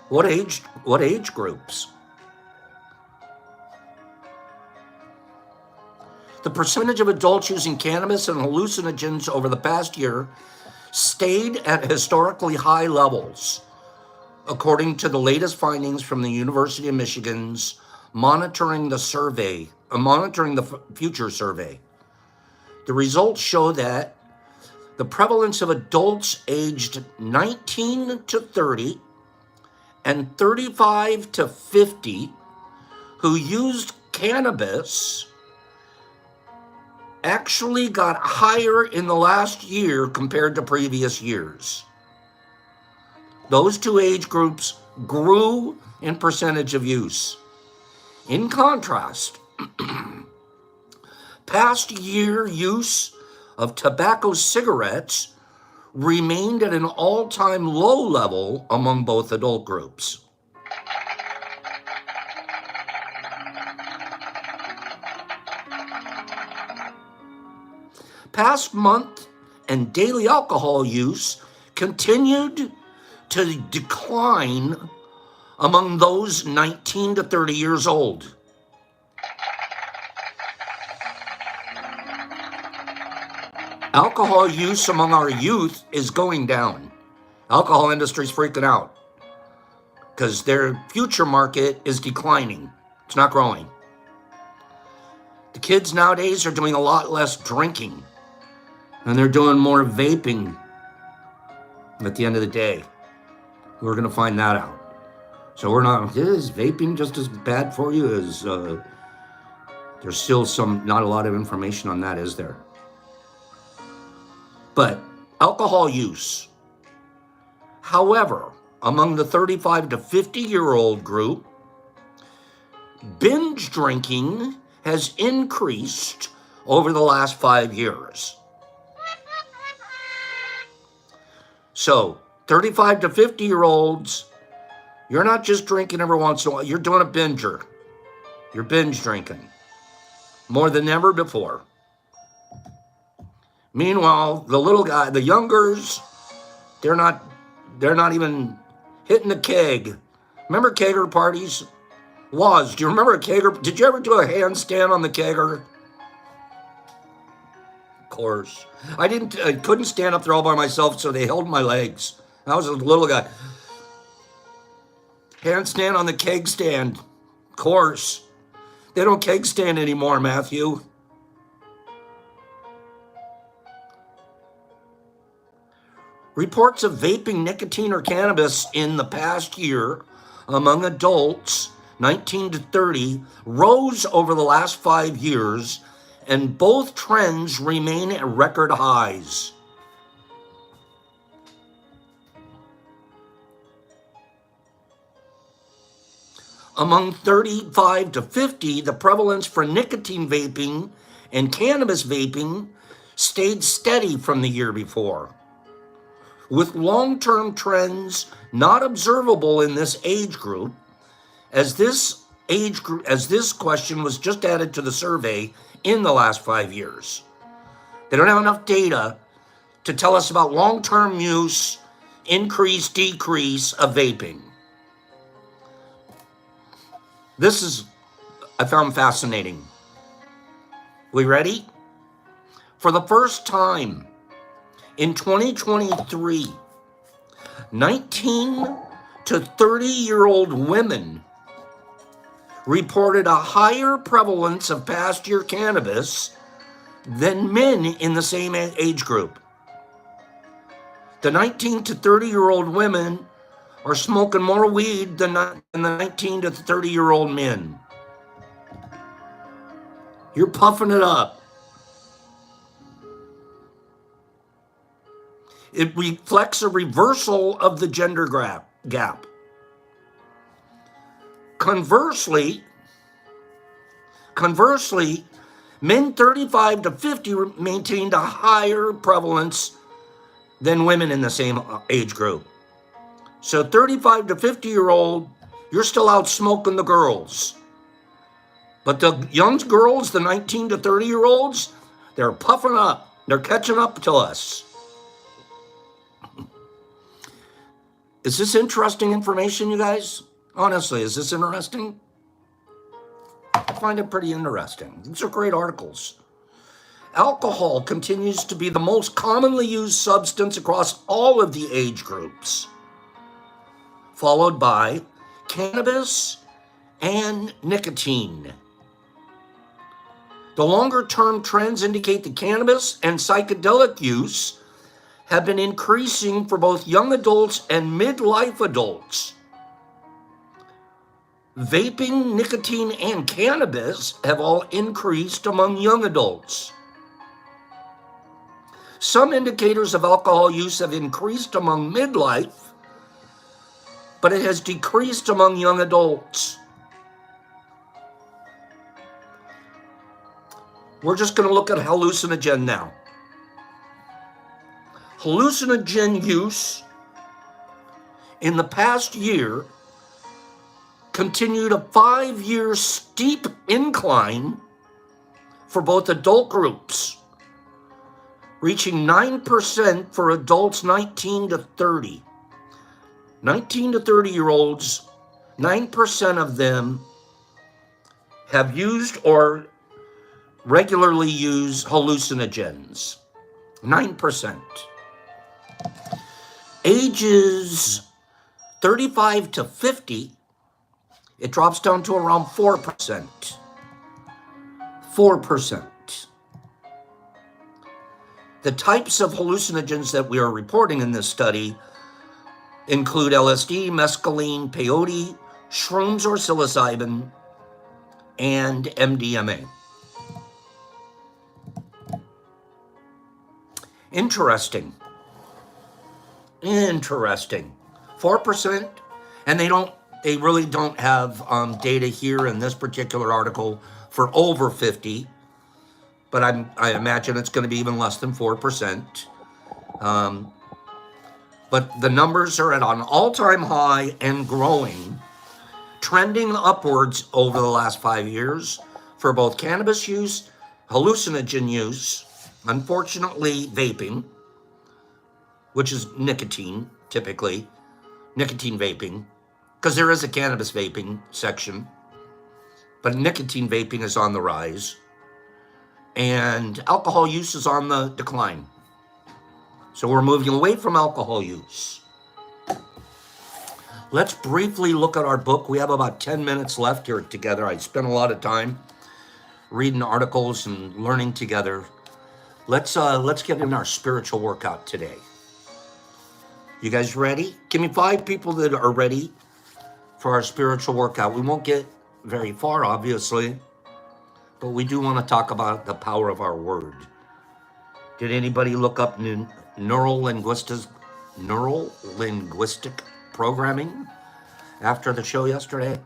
[SPEAKER 1] What age groups? The percentage of adults using cannabis and hallucinogens over the past year stayed at historically high levels, according to the latest findings from the University of Michigan's Monitoring the Future survey. The results show that the prevalence of adults aged 19 to 30 and 35 to 50 who used cannabis actually got higher in the last year compared to previous years. Those two age groups grew in percentage of use. In contrast, past year use of tobacco cigarettes remained at an all-time low level among both adult groups. Past month and daily alcohol use continued to decline among those 19 to 30 years old. Alcohol use among our youth is going down. Alcohol industry's freaking out because their future market is declining. It's not growing. The kids nowadays are doing a lot less drinking, and they're doing more vaping at the end of the day. We're going to find that out. So is vaping just as bad for you as, there's still not a lot of information on that, is there? But alcohol use. However, among the 35 to 50-year-old group, binge drinking has increased over the last 5 years. So, 35 to 50-year-olds, you're not just drinking every once in a while. You're doing a binger. You're binge drinking more than ever before. Meanwhile, the little guy, the youngers, they're not even hitting the keg. Remember kegger parties? Do you remember a kegger? Did you ever do a handstand on the kegger? Of course. I couldn't stand up there all by myself, so they held my legs. I was a little guy. Handstand on the keg stand. Of course. They don't keg stand anymore, Matthew. Reports of vaping nicotine or cannabis in the past year among adults 19 to 30 rose over the last 5 years and both trends remain at record highs. Among 35 to 50, the prevalence for nicotine vaping and cannabis vaping stayed steady from the year before, with long-term trends not observable in this age group, as this question was just added to the survey in the last 5 years. They don't have enough data to tell us about long-term use, increase, decrease of vaping. I found fascinating. We ready? For the first time in 2023, 19 to 30-year-old women reported a higher prevalence of past year cannabis than men in the same age group. The 19 to 30-year-old women are smoking more weed than the 19 to 30-year-old men. You're puffing it up. It reflects a reversal of the gender gap. Conversely, men 35 to 50 maintained a higher prevalence than women in the same age group. So 35 to 50-year-old, you're still out smoking the girls. But the young girls, the 19 to 30-year-olds, they're puffing up. They're catching up to us. Is this interesting information, you guys? Honestly, is this interesting? I find it pretty interesting. These are great articles. Alcohol continues to be the most commonly used substance across all of the age groups, followed by cannabis and nicotine. The longer-term trends indicate that cannabis and psychedelic use have been increasing for both young adults and midlife adults. Vaping, nicotine, and cannabis have all increased among young adults. Some indicators of alcohol use have increased among midlife, but it has decreased among young adults. We're just going to look at hallucinogen now. Hallucinogen use in the past year continued a 5-year steep incline for both adult groups, reaching 9% for adults 19 to 30. 19 to 30-year-olds, 9% of them have used or regularly use hallucinogens. 9%. Ages 35 to 50, it drops down to around 4%. 4%. The types of hallucinogens that we are reporting in this study include LSD, mescaline, peyote, shrooms or psilocybin, and MDMA. Interesting. 4%, and they really don't have data here in this particular article for over 50, but I imagine it's going to be even less than 4%. But the numbers are at an all-time high and growing, trending upwards over the last 5 years for both cannabis use, hallucinogen use, unfortunately vaping, which is nicotine, typically, nicotine vaping, because there is a cannabis vaping section, but nicotine vaping is on the rise, and alcohol use is on the decline. So we're moving away from alcohol use. Let's briefly look at our book. We have about 10 minutes left here together. I spent a lot of time reading articles and learning together. Let's get in our spiritual workout today. You guys ready? Give me 5 people that are ready for our spiritual workout. We won't get very far, obviously, but But we do want to talk about the power of our word. Did anybody look up neural linguistic programming after the show yesterday?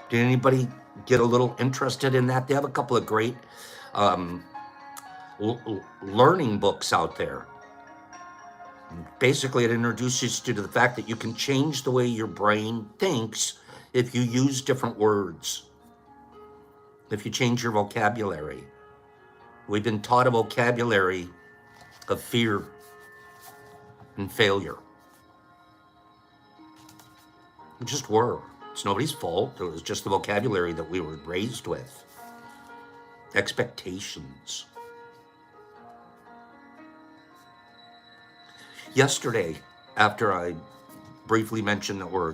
[SPEAKER 1] Did anybody get a little interested in that? They have a couple of great learning books out there. Basically, it introduces you to the fact that you can change the way your brain thinks if you use different words, if you change your vocabulary. We've been taught a vocabulary of fear and failure. We just were. It's nobody's fault. It was just the vocabulary that we were raised with. Expectations. Yesterday, after I briefly mentioned that we're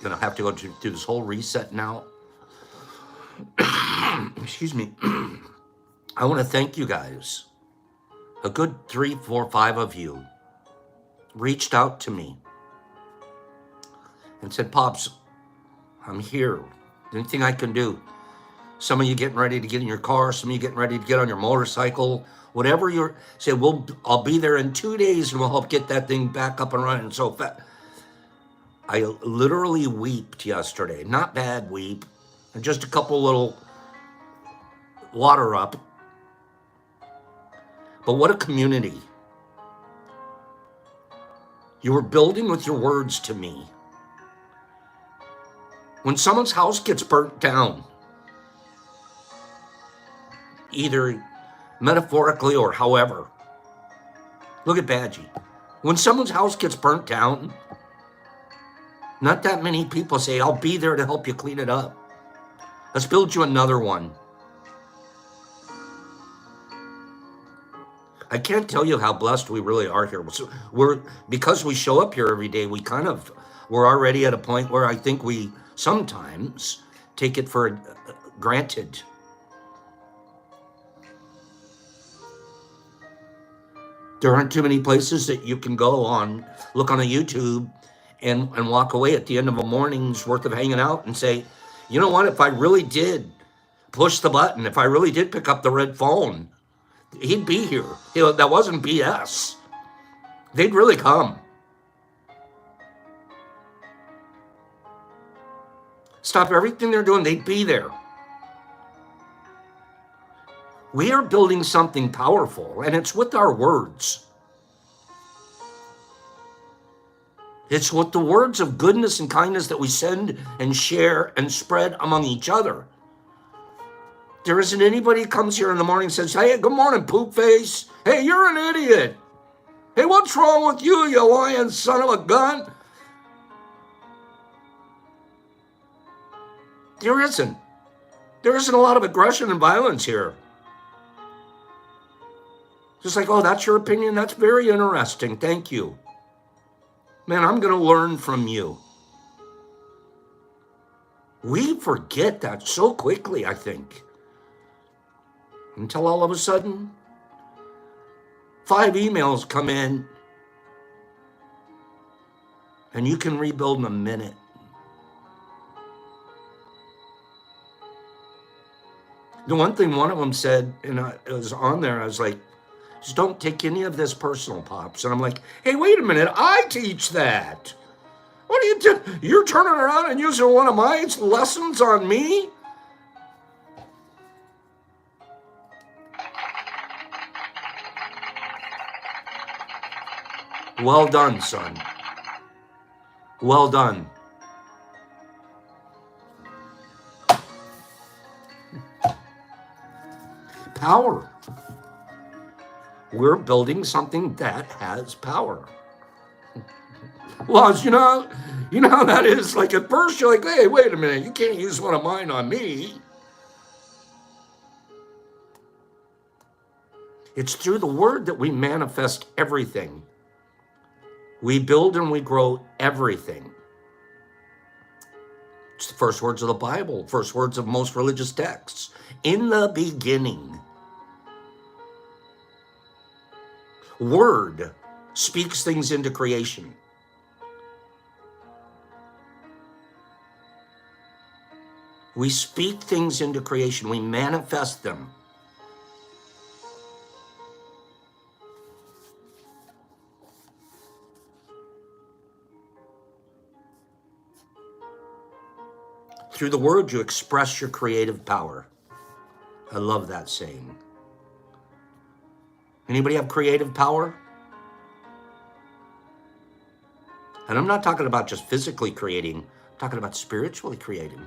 [SPEAKER 1] going to have to go through this whole reset now, excuse me, I want to thank you guys. A good 3, 4, 5 of you reached out to me and said, Pops, I'm here. Anything I can do. Some of you getting ready to get in your car, some of you getting ready to get on your motorcycle, whatever you're say, I'll be there in 2 days and we'll help get that thing back up and running so fast. I literally weeped yesterday. Not bad weep, and just a couple little water up. But what a community. You were building with your words to me. When someone's house gets burnt down, either metaphorically or however, look at Badgie. When someone's house gets burnt down, not that many people say, I'll be there to help you clean it up. Let's build you another one. I can't tell you how blessed we really are here. Because we show up here every day, we're already at a point where I think we sometimes take it for granted. There aren't too many places that you can go on, look on a YouTube and walk away at the end of a morning's worth of hanging out and say, you know what, if I really did push the button, if I really did pick up the red phone, he'd be here. That wasn't BS. They'd really come. Stop everything they're doing, they'd be there. We are building something powerful, and it's with our words. It's with the words of goodness and kindness that we send and share and spread among each other. There isn't anybody who comes here in the morning and says, hey, good morning, poop face. Hey, you're an idiot. Hey, what's wrong with you, you lying son of a gun? There isn't. There isn't a lot of aggression and violence here. Just like, oh, that's your opinion? That's very interesting. Thank you. Man, I'm going to learn from you. We forget that so quickly, I think. Until all of a sudden, 5 emails come in and you can rebuild in a minute. The one thing one of them said, and it was on there, I was like, just don't take any of this personal, Pops. And I'm like, hey, wait a minute, I teach that. What are you doing? You're turning around and using one of my lessons on me? Well done, son. Well done. Power. We're building something that has power. Well, you know how that is. Like at first you're like, hey, wait a minute, you can't use one of mine on me. It's through the word that we manifest everything. We build and we grow everything. It's the first words of the Bible, first words of most religious texts. In the beginning. Word speaks things into creation. We speak things into creation. We manifest them. Through the word, you express your creative power. I love that saying. Anybody have creative power? And I'm not talking about just physically creating. I'm talking about spiritually creating.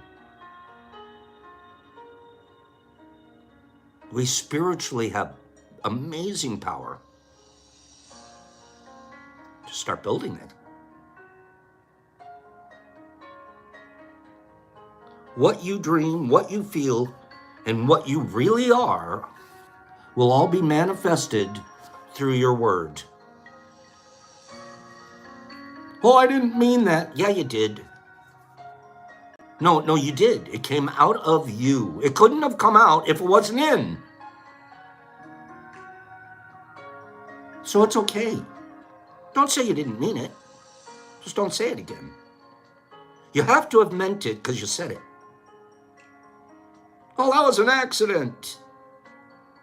[SPEAKER 1] We spiritually have amazing power to start building it. What you dream, what you feel, and what you really are will all be manifested through your word. Oh, I didn't mean that. Yeah, you did. No, you did. It came out of you. It couldn't have come out if it wasn't in. So it's okay. Don't say you didn't mean it. Just don't say it again. You have to have meant it because you said it. Oh, that was an accident.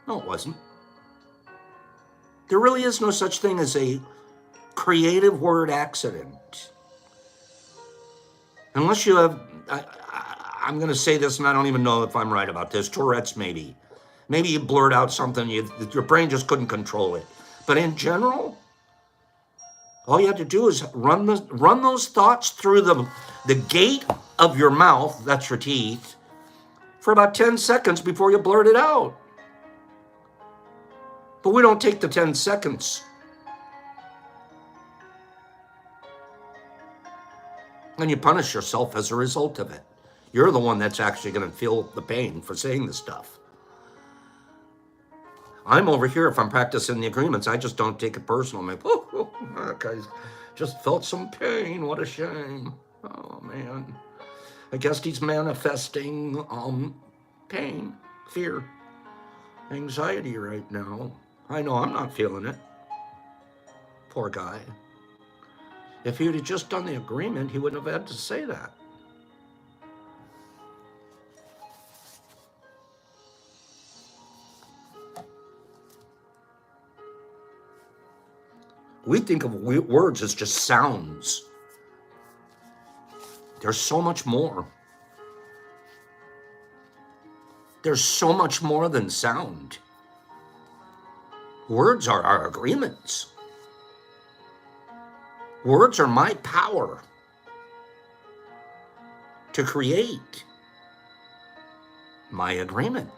[SPEAKER 1] No, it wasn't. There really is no such thing as a creative word accident. Unless you have, I'm going to say this and I don't even know if I'm right about this, Tourette's maybe. Maybe you blurt out something, your brain just couldn't control it. But in general, all you have to do is run those thoughts through the gate of your mouth, that's your teeth, for about 10 seconds before you blurt it out. But we don't take the 10 seconds. And you punish yourself as a result of it. You're the one that's actually going to feel the pain for saying this stuff. I'm over here, if I'm practicing the agreements, I just don't take it personal. I'm like, oh, that guy's just felt some pain. What a shame. Oh, man. I guess he's manifesting pain, fear, anxiety right now. I know I'm not feeling it. Poor guy. If he'd have just done the agreement, he wouldn't have had to say that. We think of words as just sounds. There's so much more. There's so much more than sound. Words are our agreements. Words are my power to create my agreement.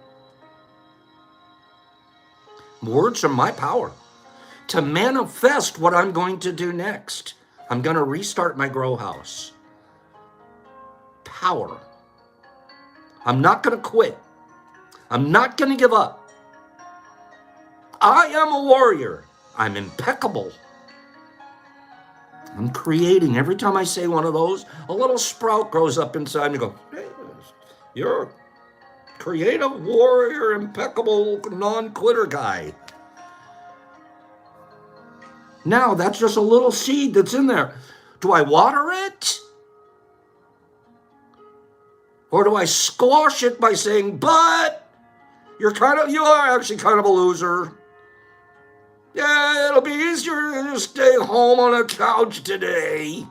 [SPEAKER 1] Words are my power to manifest what I'm going to do next. I'm going to restart my grow house. Power. I'm not going to quit. I'm not going to give up. I am a warrior. I'm impeccable. I'm creating. Every time I say one of those, a little sprout grows up inside and go, hey, you're a creative warrior, impeccable, non-quitter guy. Now, that's just a little seed that's in there. Do I water it? Or do I squash it by saying, but you are actually kind of a loser. Yeah, it'll be easier to stay home on a couch today.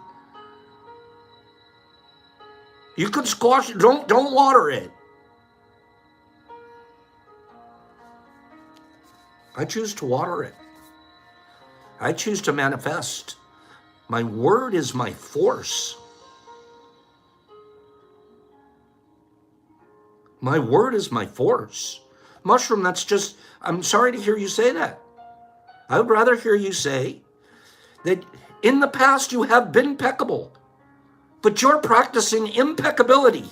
[SPEAKER 1] You could squash it. Don't water it. I choose to water it. I choose to manifest. My word is my force. My word is my force. Mushroom, that's just, I'm sorry to hear you say that. I would rather hear you say that in the past you have been impeccable, but you're practicing impeccability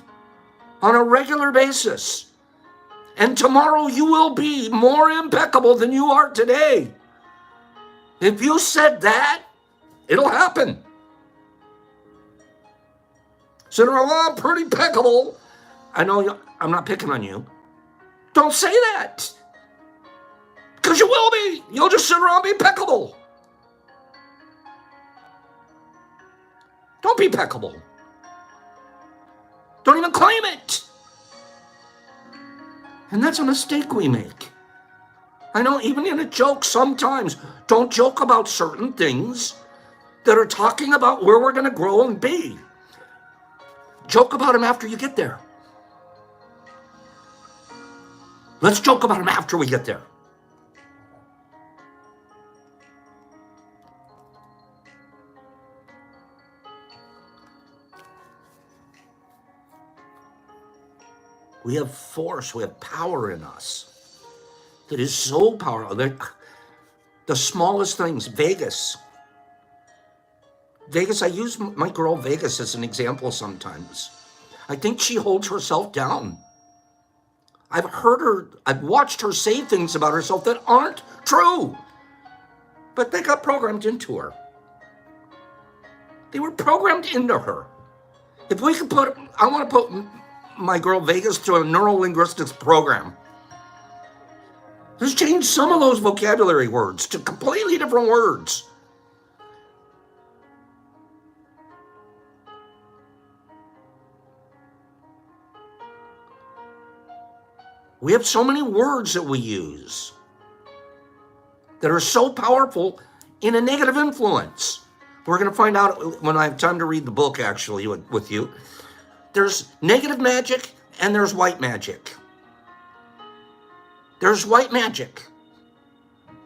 [SPEAKER 1] on a regular basis. And tomorrow you will be more impeccable than you are today. If you said that, it'll happen. Sit around, well, I'm pretty impeccable. I know I'm not picking on you. Don't say that. Because you will be. You'll just sit around and be impeccable. Don't be impeccable. Don't even claim it. And that's a mistake we make. I know even in a joke sometimes, don't joke about certain things that are talking about where we're going to grow and be. Joke about them after you get there. Let's joke about them after we get there. We have force, we have power in us that is so powerful. The smallest things, Vegas. I use my girl Vegas as an example sometimes. I think she holds herself down. I've watched her say things about herself that aren't true, but they got programmed into her. They were programmed into her. If we could I want to put my girl Vegas through a neurolinguistics program. Just change some of those vocabulary words to completely different words. We have so many words that we use that are so powerful in a negative influence. We're going to find out when I have time to read the book, actually, with you. There's negative magic and there's white magic. There's white magic.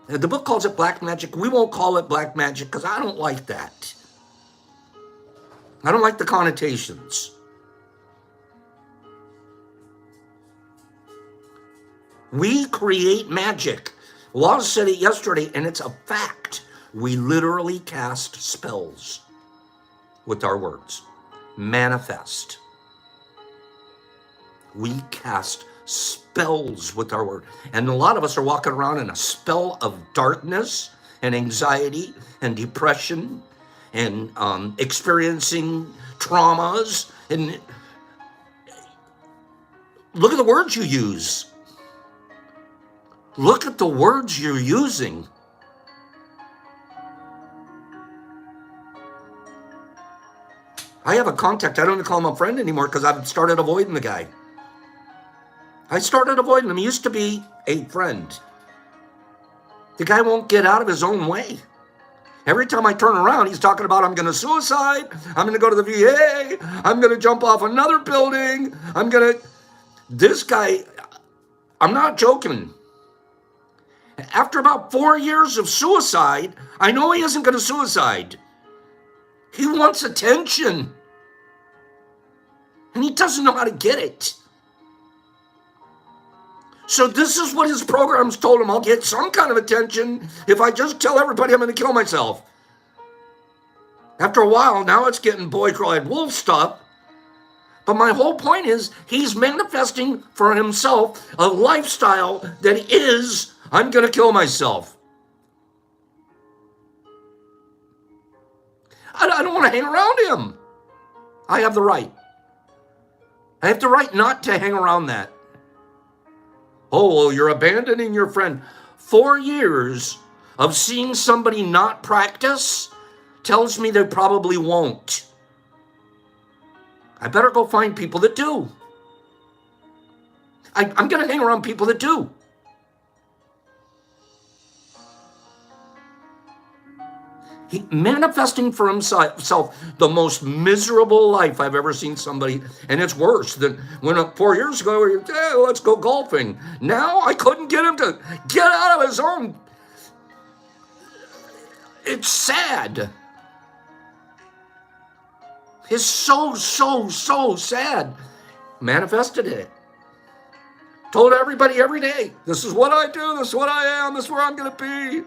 [SPEAKER 1] The book calls it black magic. We won't call it black magic because I don't like that. I don't like the connotations. We create magic. Laws said it yesterday, and it's a fact. We literally cast spells with our words. Manifest. We cast spells with our word. And a lot of us are walking around in a spell of darkness and anxiety and depression and experiencing traumas. And look at the words you use. Look at the words you're using. I have a contact. I don't even call him a friend anymore because I've started avoiding the guy. I started avoiding him. He used to be a friend. The guy won't get out of his own way. Every time I turn around, he's talking about, I'm going to suicide. I'm going to go to the VA. I'm going to jump off another building. This guy, I'm not joking. After about 4 years of suicide, I know he isn't going to suicide. He wants attention. And he doesn't know how to get it. So this is what his programs told him. I'll get some kind of attention if I just tell everybody I'm going to kill myself. After a while, now it's getting boy cried wolf stuff. But my whole point is he's manifesting for himself a lifestyle that is, I'm going to kill myself. I don't want to hang around him. I have the right. I have the right not to hang around that. Oh, well, you're abandoning your friend. 4 years of seeing somebody not practice tells me they probably won't. I better go find people that do. I'm going to hang around people that do. Manifesting for himself the most miserable life I've ever seen somebody, and it's worse than when 4 years ago, we were, hey, let's go golfing. Now I couldn't get him to get out of his own. It's sad. It's so sad. Manifested it. Told everybody every day, this is what I do, this is what I am, this is where I'm going to be.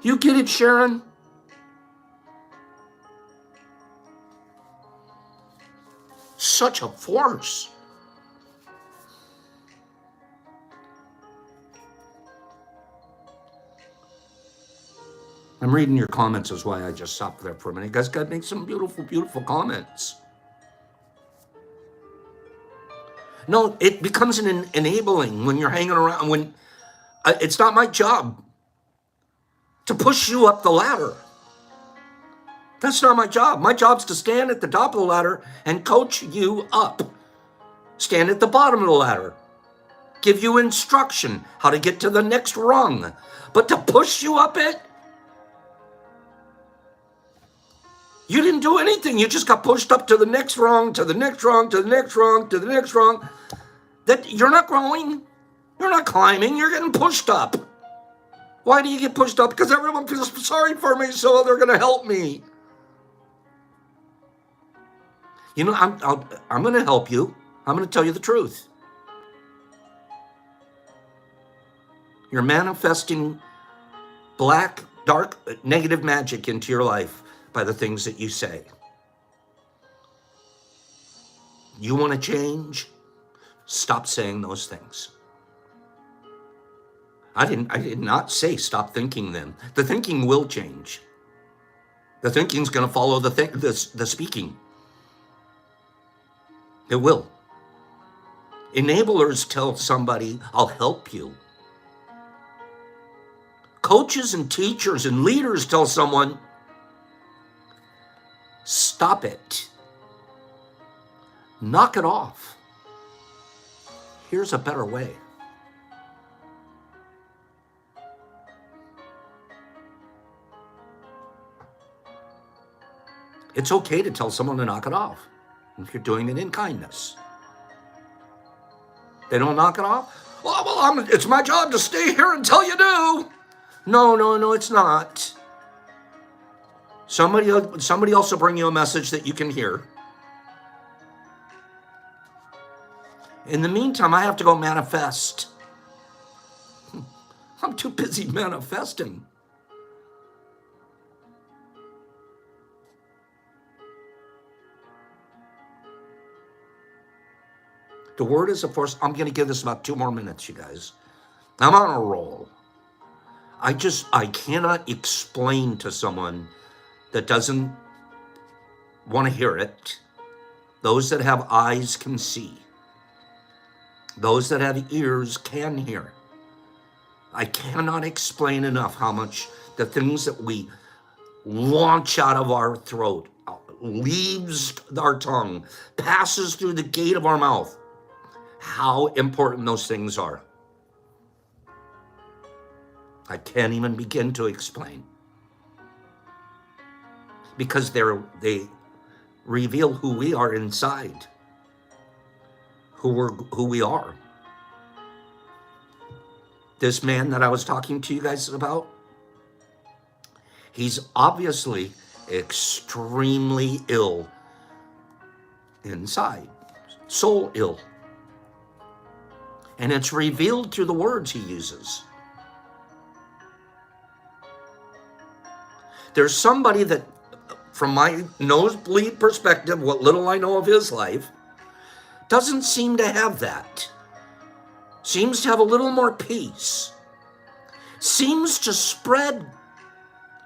[SPEAKER 1] You get it, Sharon? Such a force. I'm reading your comments is why I just stopped there for a minute. You guys got to make some beautiful, beautiful comments. No, it becomes an enabling when you're hanging around. When it's not my job to push you up the ladder. That's not my job. My job's to stand at the top of the ladder and coach you up stand at the bottom of the ladder, give you instruction how to get to the next rung. But to push you up it, you didn't do anything. You just got pushed up to the next rung, to the next rung, to the next rung, to the next rung. That you're not growing. You're not climbing. You're getting pushed up. Why do you get pushed up? Because everyone feels sorry for me, so they're going to help me. You know, I'm going to help you. I'm going to tell you the truth. You're manifesting black, dark, negative magic into your life by the things that you say. You want to change? Stop saying those things. I did not say stop thinking them. The thinking will change. The thinking's going to follow the speaking. It will. Enablers tell somebody, I'll help you. Coaches and teachers and leaders tell someone, stop it. Knock it off. Here's a better way. It's okay to tell someone to knock it off if you're doing it in kindness. They don't knock it off? Well, it's my job to stay here until you do. No, it's not. Somebody else will bring you a message that you can hear. In the meantime, I have to go manifest. I'm too busy manifesting. The word is a force. I'm going to give this about 2 more minutes, you guys. I'm on a roll. I cannot explain to someone that doesn't want to hear it. Those that have eyes can see. Those that have ears can hear. I cannot explain enough how much the things that we launch out of our throat, leaves our tongue, passes through the gate of our mouth, how important those things are. I can't even begin to explain. Because they reveal who we are inside, who we are. This man that I was talking to you guys about, he's obviously extremely ill inside, soul ill. And it's revealed through the words he uses. There's somebody that, from my nosebleed perspective, what little I know of his life, doesn't seem to have that. Seems to have a little more peace. Seems to spread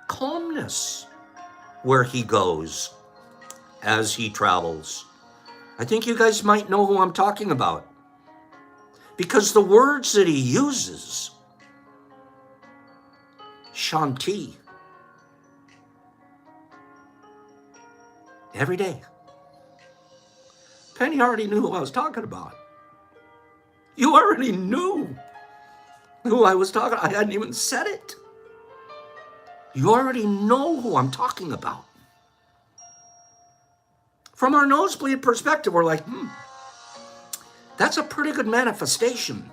[SPEAKER 1] calmness where he goes as he travels. I think you guys might know who I'm talking about. Because the words that he uses, Shanti, every day. Penny already knew who I was talking about. You already knew who I was talking about. I hadn't even said it. You already know who I'm talking about. From our nosebleed perspective, we're like, that's a pretty good manifestation.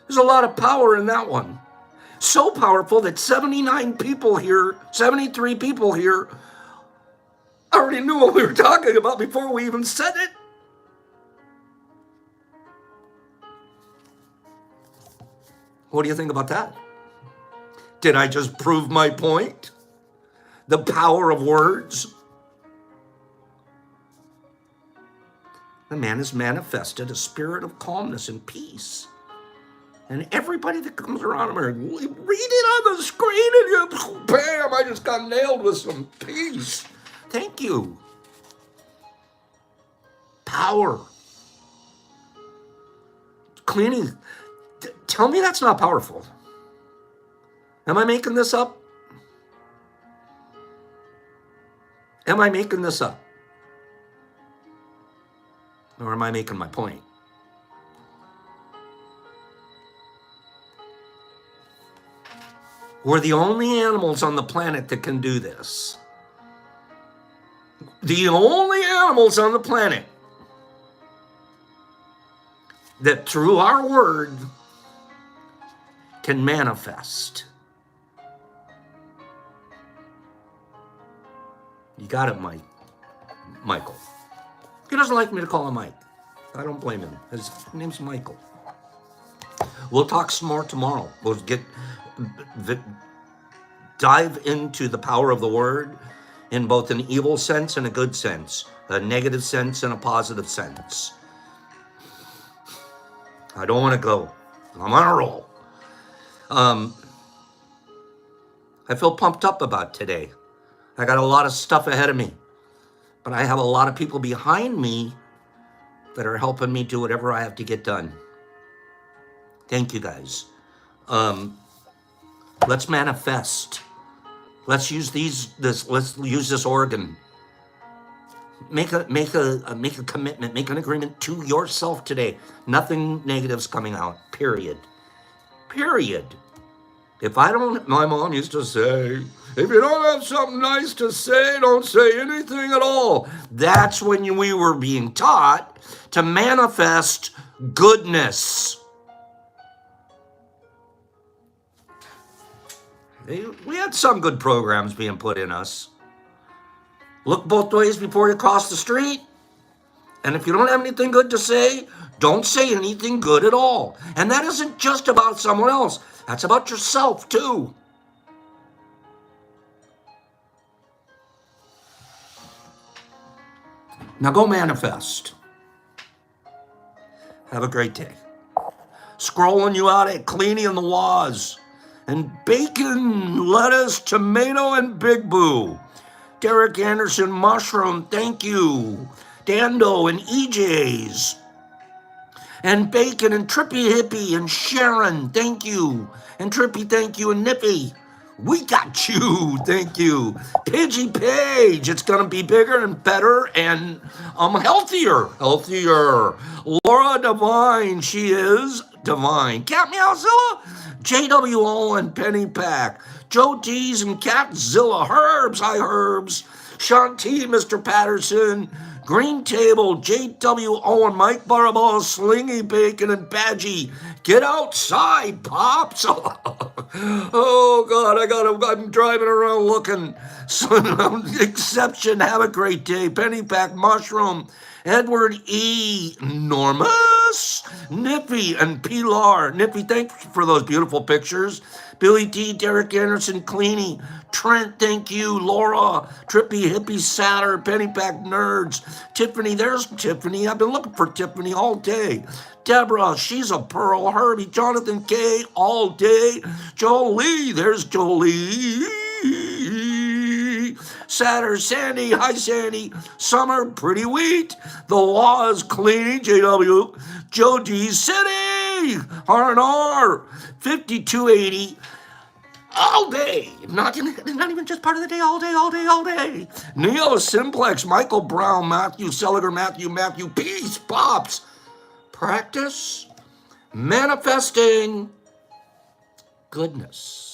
[SPEAKER 1] There's a lot of power in that one. So powerful that 73 people here already knew what we were talking about before we even said it. What do you think about that? Did I just prove my point? The power of words. The man has manifested a spirit of calmness and peace. And everybody that comes around him, read it on the screen and you, bam, I just got nailed with some peace. Thank you. Power. Cleaning. Tell me that's not powerful. Am I making this up? Am I making this up? Or am I making my point? We're the only animals on the planet that can do this. The only animals on the planet that through our word can manifest. You got it, Michael. He doesn't like me to call him Mike. I don't blame him. His name's Michael. We'll talk some more tomorrow. We'll dive into the power of the word in both an evil sense and a good sense, a negative sense and a positive sense. I don't want to go. I'm on a roll. I feel pumped up about today. I got a lot of stuff ahead of me, but I have a lot of people behind me that are helping me do whatever I have to get done. Thank you, guys. Let's manifest. Let's use let's use this organ. Make a commitment, make an agreement to yourself today. Nothing negative's coming out, period. Period. If I don't, my mom used to say, if you don't have something nice to say, don't say anything at all. That's when we were being taught to manifest goodness. We had some good programs being put in us. Look both ways before you cross the street. And if you don't have anything good to say, don't say anything good at all. And that isn't just about someone else. That's about yourself, too. Now go manifest. Have a great day. Scrolling you out at Cleany and the Waz. And bacon, lettuce, tomato, and Big Boo. Derek Anderson, mushroom, thank you. Dando and EJ's. And Bacon and Trippy Hippie and Sharon, thank you. And Trippy, thank you. And Nippy, we got you, thank you. Pidgey Page, it's going to be bigger and better and healthier. Laura Divine, she is divine. Cat Meowzilla, JW Owen, Penny Pack, Joe D's and Catzilla, Herbs, hi Herbs, Shanti, Mr. Patterson, Green Table, J.W. Owen, Mike Barbell, Slingy Bacon, and Badgie. Get outside, Pops. Oh, God, I'm driving around looking. So, exception, have a great day. Penny Pack, Mushroom, Edward E. Normus, Nippy, and Pilar. Nippy, thanks for those beautiful pictures. Billy D, Derek Anderson, Cleany, Trent, thank you, Laura, Trippy, Hippie, Satter, Penny Pack Nerds, Tiffany, there's Tiffany, I've been looking for Tiffany all day, Deborah, she's a pearl, Herbie, Jonathan K, all day, Jolie, there's Jolie, Satter, Sandy, hi Sandy, Summer, Pretty Wheat, The Waz, Cleany, JW, Joe D, City, R&R, 5280, all day, not even just part of the day, all day. Neo Simplex, Michael Brown, Matthew Seliger, Matthew, Peace, Pops. Practice manifesting goodness.